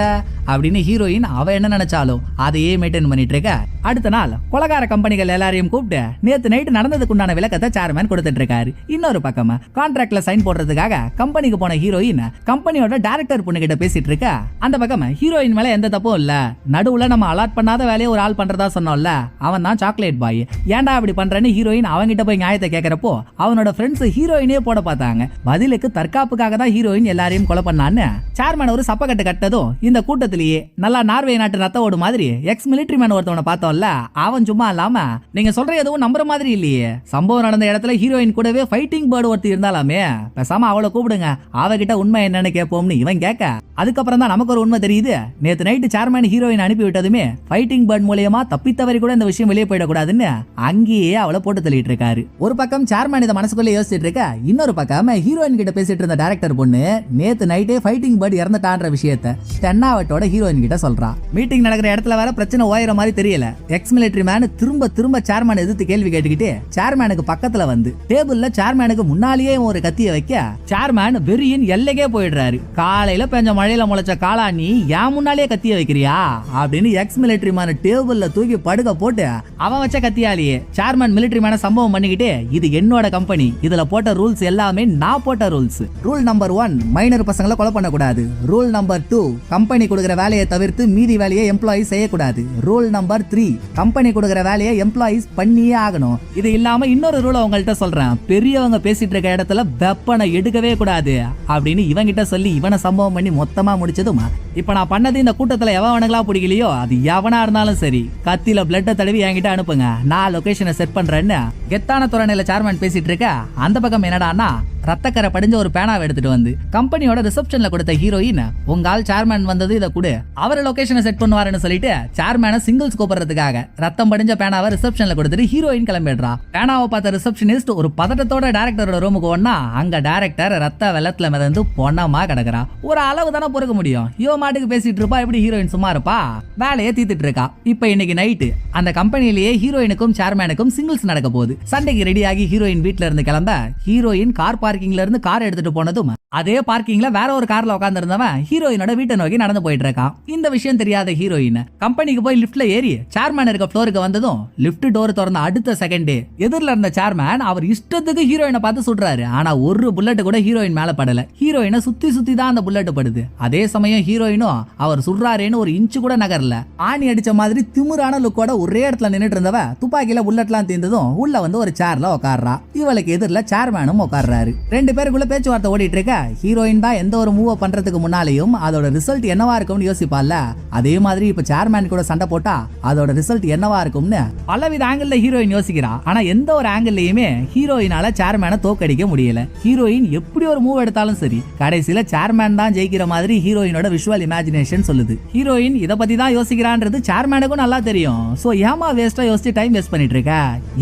அப்படின்னு ஹீரோயின் அவ என்ன நினைச்சாலும் அதையே மெயின்டைன் பண்ணிட்டு இருக்க. அடுத்த நாள் கொலகார கம்பெனிகள் எல்லாரையும் கூப்பிட்டு நேத்து நைட் நடந்ததுக்குண்டான விளக்கத்தை சேர்மேன் கொடுத்துட்டு இருக்காரு. இன்னொரு பக்கம் கான்ட்ராக்ட்ல சைன் போடுறதுக்காக கம்பெனிக்கு போன ஹீரோயின் கம்பெனியோட டைரக்டர் பொண்ணு கிட்ட பேசிட்டு இருக்க. அந்த பக்கம் ஹீரோயின் மேல எந்த தப்பும் இல்ல, நடுவுல நம்ம அலாட் பண்ணாத வேலையை ஒரு ஆள் பண்றதா சொன்னோம்ல, அவன் தான் சாக்லேட் பாய், ஏன்டா அப்படி பண்றேன்னு ஹீரோயின் அவங்கிட்ட போய் நியாயத்தை கேட்கறப்போ அவனோட ஃப்ரெண்ட்ஸ் ஹீரோயினே போட பார்த்தாங்க. பதிலுக்கு தற்காப்புக்காக தான் ஹீரோயின் எல்லாரையும் கொலை பண்ணான்னு சேர்மேன் ஒரு சப்பக்கட்டு கட்டதும் இந்த கூட்டத்திலேயே நல்லா நார்வே நாட்டு ரத்த ஓடு மாதிரி எக்ஸ் மிலிட்டரி மேன் ஒருத்தவனை பார்த்தோம்ல, அவன் சும்மா இல்லாம நீங்க சொல்ற எதுவும் நம்புற மாதிரி இல்லையே, சம்பவம் நடந்த இடத்துல ஹீரோயின் கூடவே ஃபைட்டிங் பேர்டு ஒருத்தி இருந்தாலாமே, பேசாம அவளை கூப்பிடுங்க, அவகிட்ட உண்மை என்னன்னு கேட்போம்னு இவன் கேட்க, அதுக்கப்புறம் தான் நமக்கு ஒரு உண்மை தெரியுது. நேத்து நைட்டு சேர்மேன் ஹீரோயின் அனுப்பி விட்டதுமே ஃபைட்டிங் பேர்ட் மூலமா தப்பித்தவரி கூட இந்த விஷயம் வெளியே போயிடக்கூடாதுன்னு அங்கேயே அவளை போட்டு தள்ளிட்டு இருக்காரு. ஒரு பக்கம் சேர்மேன் இதை மனசுக்குள்ள யோசிச்சுட்டு இருக்க, இன்னொரு பக்கம் ஹீரோயின் கிட்ட பேசிட்டு இருந்த டைரக்டர் பொண்ணு நேத்து நைட்டே ஃபைட்டிங் பேர்ட் இறந்துட்டான்ற விஷயத்தை தென்னாவட்டோட ஹீரோயின் கிட்ட சொல்றா. மீட்டிங் நடக்கிற இடத்துல வேற பிரச்சனை ஓயிற மாதிரி தெரியல. எக்ஸ் மிலிட்டரி மேன் திரும்ப சேர்மேன் எதிர்த்து கேள்வி கேட்டுக்கிட்டு சேர்மேனுக்கு பக்கத்துல வந்து டேபிள்ல சேர்மேனுக்கு முன்னாலேயே ஒரு கத்திய வைக்க, சேர்மேன் வெறியின் எல்லைக்கே போயிடுறாரு. காலையில பெஞ்ச மழையில முளைச்ச காளா நீ ஏன் முன்னாலேயே கத்திய வைக்கிறியா அப்படின்னு எக்ஸ் மிலிட்டரி மேன் டேபிள்ல தூக்கி படுக்க போட்டு அவன் வச்ச கத்தியாலேயே சேர்மேன் மிலிட்டரி மேன சம்பவம் பண்ணிக்கிட்டு, இது என்னோட கம்பெனி, இதுல போட்ட ரூல்ஸ் எல்லாமே நான் போட்ட ரூல்ஸ். ரூல் நம்பர் 1 மைனர் பசங்களை கொலை பண்ணக்கூடாது. ரூல் நம்பர் 2 கம்பெனி கொடுக்கிற வேலையை தவிர்த்து மீதி வேலையை எம்ப்ளாயிஸ் செய்யக்கூடாது. ரூல் நம்பர் 3 கம்பெனி கொடுக்கிற வேலையை எம்ப்ளாயிஸ் பண்ணியே ஆகணும். இது இல்லாம இன்னொரு ரூல் உங்கள்கிட்ட சொல்றேன், பெரியவங்க பேசிட்டு இருக்க இடத்துல வெப்பனை எடுக்கவே கூடாது அப்படின்னு இவங்கிட்ட சொல்லி இவனை சம்பவம் பண்ணி மொத்தமா முடிச்சதும், இப்ப நான் பண்ணது இந்த கூட்டத்துல எவனுங்களா பிடிக்கலையோ அது எவனா இருந்தாலும் சரி கத்தில பிளட்ட தடவி என்கிட்ட அனுப்புங்க, நான் லொகேஷனை செட் பண்றேன்னு கெத்தான துறையில சேர்மேன் பேசிட்டு இருக்க. அந்த பக்கம் என்னடான்னா ரத்தக்கரை படிஞ்ச ஒரு பேனாவை எடுத்துட்டு வந்து கம்பெனியோட ரிசப்ஷன்ல கொடுத்த ஹீரோயின், உங்க ஆள் சேர்மேன் வந்தது இதை கொடு, அவர் லொகேஷனை செட் பண்ணுவாருன்னு சொல்லிட்டு சேர்மேனை சிங்கிள்ஸ் கூப்பிடுறதுக்காக ரத்தம் படிஞ்ச பேனாவை ரிசப்ஷன்ல கொடுத்துட்டு ஹீரோயின் கிளம்பிடுறா. பேனாவை பார்த்த ரிசப்ஷனிஸ்ட் ஒரு பதட்டத்தோட டைரக்டரோட ரூமுக்கு ஒன்னா, அங்க டைரக்டர் ரத்த வெள்ளத்துல மிதந்து பொண்ணமா கிடக்குறா. ஒரு அளவு தானே பொறுக்க முடியும், இவ மாட்டுக்கு பேசிட்டு இருப்பா, எப்படி ஹீரோயின் சும்மா இருப்பா, வேலையை தீத்துட்டு இருக்கா. இப்ப இன்னைக்கு நைட்டு அந்த கம்பெனிலேயே ஹீரோயினுக்கும் சேர்மேனுக்கும் சிங்கிள்ஸ் நடக்க போகுது. சண்டைக்கு ரெடி ஆகி ஹீரோயின் வீட்டுல இருந்து கிளம்ப, ஹீரோயின் கார் பார்க்கிங்ல இருந்து கார் எடுத்துட்டு போனதும் அதே பார்க்கிங்ல வேற ஒரு கார்ல உட்கார்ந்து இருந்தவன் ஹீரோயினோட வீட்டை நோக்கி நடந்து போயிட்டு இருக்கான். இந்த விஷயம் தெரியாத ஹீரோயின் கம்பெனிக்கு போய் லிப்ட்ல ஏறி சேர்மேன் இருக்க ஃப்ளோருக்கு வந்ததும் லிப்ட் டோர் திறந்த அடுத்த செகண்டே எதிரில இருந்த சேர்மேன் அவர் இஷ்டத்துக்கு ஹீரோயினை பார்த்து சுடுறாரு. ஆனா ஒரு புல்லட் கூட ஹீரோயின் மேல படல. ஹீரோயினை சுத்தி சுத்தி தான் அந்த புல்லட் படுது. அதே சமயம் ஹீரோயினும் அவர் சுடுறாருன்னு ஒரு இன்ச்சு கூட நகரல. ஆணி அடிச்ச மாதிரி திமிரான லுக்கோட ஒரே இடத்துல நின்னுட்டு இருந்தவ துப்பாக்கியில புல்லட்லாம் தீர்ந்ததும் உள்ள வந்து ஒரு சேர்ல உட்கார்றா. இவளுக்கு எதிரில சேர்மேனும் உட்கார்றாரு. ரெண்டு பேருக்குள்ள பேச்சுவார்த்தை ஓடிட்டு இருக்க ஹீரோயின் தான் எந்த ஒரு மூவ் பண்றதுக்கு முன்னாலேயும் அதோட ரிசல்ட் என்னவா இருக்கும்னு யோசிப்பால. அதே மாதிரி இப்ப சேர்மேன் கூட சண்டை போட்டா அதோட ரிசல்ட் என்னவா இருக்கும்னு பலவித ஆங்கிள் ஹீரோயின் யோசிக்கிறா. ஆனா எந்த ஒரு ஆங்கிள்லயுமே ஹீரோயினால சேர்மேனை தோக்கடிக்க முடியல. ஹீரோயின் எப்படி ஒரு மூவ் எடுத்தாலும் சரி கடைசியில சேர்மேன் தான் ஜெயிக்கிற மாதிரி ஹீரோயினோட விஷுவல் இமேஜினேஷன் சொல்லுது. ஹீரோயின் இத பத்தி தான் யோசிக்கிறான்றது சேர்மேனுக்கும் நல்லா தெரியும். சோ ஏமா வேஸ்டா யோசிச்சு டைம் வேஸ்ட் பண்ணிட்டு இருக்க?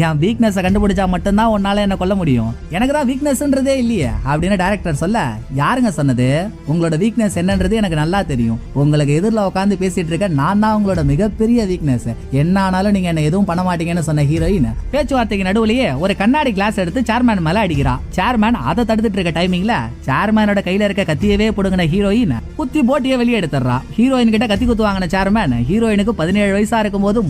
என் வீக்னஸ் கண்டுபிடிச்சா மட்டும்தான் உன்னால என்ன கொல்ல முடியும். எனக்கு தான் வீக்னஸ்ன்றதே இல்லையே அப்படின்னு டைரக்டர் சொல்ல, யாருங்க சொன்னது? உங்களோட வீக்னஸ் என்னன்றது எனக்கு நல்லா தெரியும். உங்களுக்கு எதிரில் உட்காந்து பேசிட்டு இருக்க நான் தான் உங்களோட மிகப்பெரிய வீக்னஸ். என்ன ஆனாலும் நீங்க என்ன எதுவும் பண்ண மாட்டீங்கன்னு சொன்ன ஹீரோயின் பேச்சுவார்த்தைக்கு நடுவுலயே ஒரு கண்ணாடி கிளாஸ் எடுத்து சேர்மேன் மேல அடிக்கிறா. சேர்மேன் அதை தடுத்துட்டு இருக்க டைமிங்ல சேர்மேனோட கையில இருக்க கத்தியவே புடுங்கின ஹீரோயின் குத்தி போட்டியே வெளியே எடுத்துறா. ஹீரோயின் கிட்ட கத்தி குத்து வாங்கின சேர்மேன் ஹீரோயினுக்கு 17 வயசா இருக்கும் போது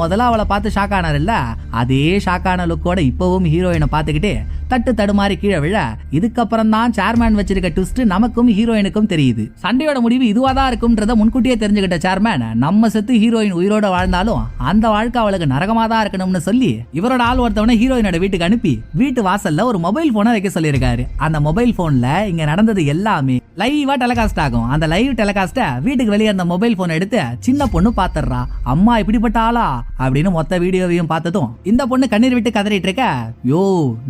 முதல்ல அவளை பார்த்து ஷாக் ஆனார் இல்ல, அதே ஷாக்கான லுக்கோட இப்பவும் ஹீரோயினை பார்த்துக்கிட்டே தட்டு தடுமாறி கீழே விழ. இதுக்கப்புறம் தான் சேர்மேன் வச்சிருக்க ட்விஸ்ட் நமக்கும் ஹீரோயினுக்கும் தெரியுது. சண்டையோட முடிவு இதுவா தான் இருக்கும்ன்றத முன்கூட்டியே தெரிஞ்சுக்கிட்ட சேர்மேன் நம்ம செத்து ஹீரோயின் உயிரோட வாழ்ந்தாலும் அந்த வாழ்க்கை அவளுக்கு நரகமா தான் இருக்கணும்னு சொல்லி இவரோட ஆள் ஒருத்தவனை ஹீரோயினோட வீட்டுக்கு அனுப்பி வீட்டு வாசல்ல ஒரு மொபைல் போனை வைக்க சொல்லியிருக்காரு. அந்த மொபைல் போன்ல இங்க நடந்தது எல்லாமே லைவா டெலிகாஸ்ட் ஆகும். அந்த லைவ் டெலிகாஸ்ட வீட்டுக்கு வெளியே அந்த மொபைல் போன் எடுத்து சின்ன பொண்ணு பாத்துறா. அம்மா இப்படிப்பட்ட ஆளா அப்படின்னு மொத்த வீடியோவையும் பார்த்ததும் இந்த பொண்ணு கண்ணீர் விட்டு கதறிட்டு இருக்க, யோ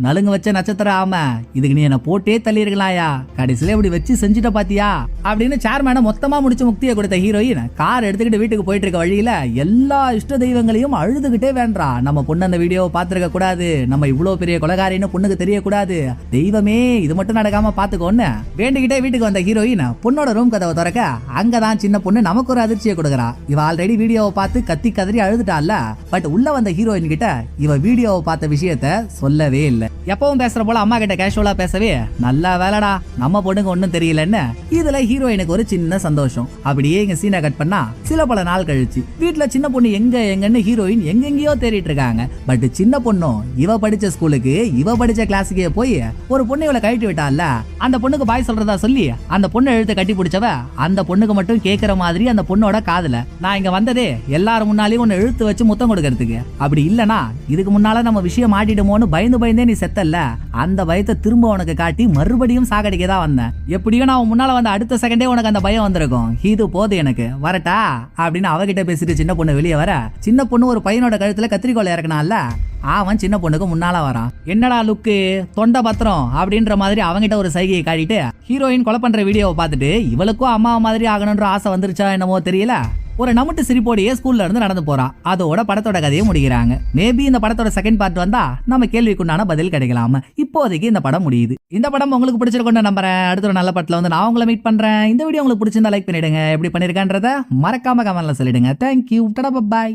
நலுங்க வச்ச நட்சத்திரம் ஆமா, இதுக்கு நீ என்ன போட்டே தள்ளி இருக்கலாயா, கடைசியில இப்படி வச்சு செஞ்சுட்ட பாத்தியா அப்படின்னு சேர்மேனை மொத்தமா முடிச்சு முக்தியை கொடுத்த ஹீரோயின் கார் எடுத்துக்கிட்டு வீட்டுக்கு போயிட்டு இருக்க வழியில எல்லா இஷ்ட தெய்வங்களையும் அழுதுகிட்டே வேண்டா, நம்ம பொண்ணு அந்த வீடியோவை பாத்துருக்க கூடாது, நம்ம இவ்வளவு பெரிய கொலைகாரின்னு பொண்ணுக்கு தெரியக்கூடாது, தெய்வமே இது மட்டும் நடக்காம பாத்துக்கோன்னு வேண்டிக்கிட்டே வீட்டுக்கு வந்த ஹீரோயின் பொண்ணோட ரூம் கதவை திறக்க அங்கதான் சின்ன பொண்ணு நமக்கு ஒரு அதிர்ச்சியை கொடுக்குறா. இவ ஆல்ரெடி வீடியோவை பார்த்து கத்தி கதறி அழுதுட்டால, பட் உள்ள வந்த ஹீரோயின் கிட்ட இவ வீடியோவை பார்த்த விஷயத்த சொல்லவே இல்லை. எப்பவும் பேசுற போல அம்மா கிட்ட கேஷுவலா பேசவே, நல்லா வேலைடா நம்ம பொண்ணுங்க ஒண்ணும் தெரியலன்னு இதுல ஹீரோயினுக்கு ஒரு சின்ன சந்தோஷம். அப்படியே இங்க சீனை கட் பண்ணா சில பல நாள் கழிச்சு வீட்டுல சின்ன பொண்ணு எங்கன்னு ஹீரோயின் எங்கெங்கயோ தேடிட்டு இருக்காங்க. பட் சின்ன பொண்ணும் இவ படிச்ச ஸ்கூலுக்கு இவ படிச்ச கிளாஸுக்கே போய் ஒரு பொண்ணு இவளை கழட்டி விட்டால, அந்த பொண்ணுக்கு பாய் சொல்றதா சொல்லி அந்த பொண்ணு எழுத்து கட்டி பிடிச்சவ அந்த பொண்ணுக்கு மட்டும் கேட்கிற மாதிரி அந்த பொண்ணோட காதுல, நான் இங்க வந்ததே எல்லாரும் முன்னாலேயும் ஒன்னு எழுத்து வச்சு முத்தம் கொடுக்கறதுக்கு, அப்படி இல்லனா இதுக்கு முன்னால நம்ம விஷயம் மாட்டிடுமோன்னு பயந்தே நீ செத்தல்ல, அந்த பயத்தை திரும்ப உனக்கு காட்டி மறுபடியும் சாகடிக்க தான் வந்தேன். எப்படியும் நான் முன்னால வந்த அடுத்த செகண்டே உனக்கு அந்த பயம் வந்திருக்கும். இது போது எனக்கு வரட்டா அப்படின்னு அவகிட்ட பேசிட்டு சின்ன பொண்ணு வெளியே வர, சின்ன பொண்ணு ஒரு பையனோட கழுத்துல கத்திரிக்கோலை இறக்குனால அவன் சின்ன பொண்ணுக்கு முன்னால வரான். என்னடா லுக்கு தொண்டை பத்திரம் அப்படின்ற மாதிரி அவங்கிட்ட ஒரு சைகையை காட்டிட்டு ஹீரோயின் கொலை பண்ற வீடியோவை பார்த்துட்டு இவளுக்கும் அம்மா மாதிரி ஆகணும்ன்ற ஆசை வந்துருச்சா என்னமோ தெரியல, ஒரு நமுட்டு சிரிப்போடையே ஸ்கூல்ல இருந்து நடந்து போறா. அதோட படத்தோட கதையை முடிக்கிறாங்க. மேபி இந்த படத்தோட செகண்ட் பார்ட் வந்தா நம்ம கேள்விக்குண்டான பதில் கிடைக்கலாம். இப்போதைக்கு இந்த படம் முடியுது. இந்த படம் உங்களுக்கு பிடிச்சிருக்கோன்னு நம்புறேன். அடுத்த ஒரு நல்ல படத்துல வந்து நான் உங்களை மீட் பண்றேன். இந்த வீடியோ உங்களுக்கு பிடிச்சிருந்தா லைக் பண்ணிடுங்க. எப்படி பண்ணிருக்கேன்றத மறக்காம கமெண்ட்ல சொல்லிடுங்க. தேங்க்யூ, டடா, பை.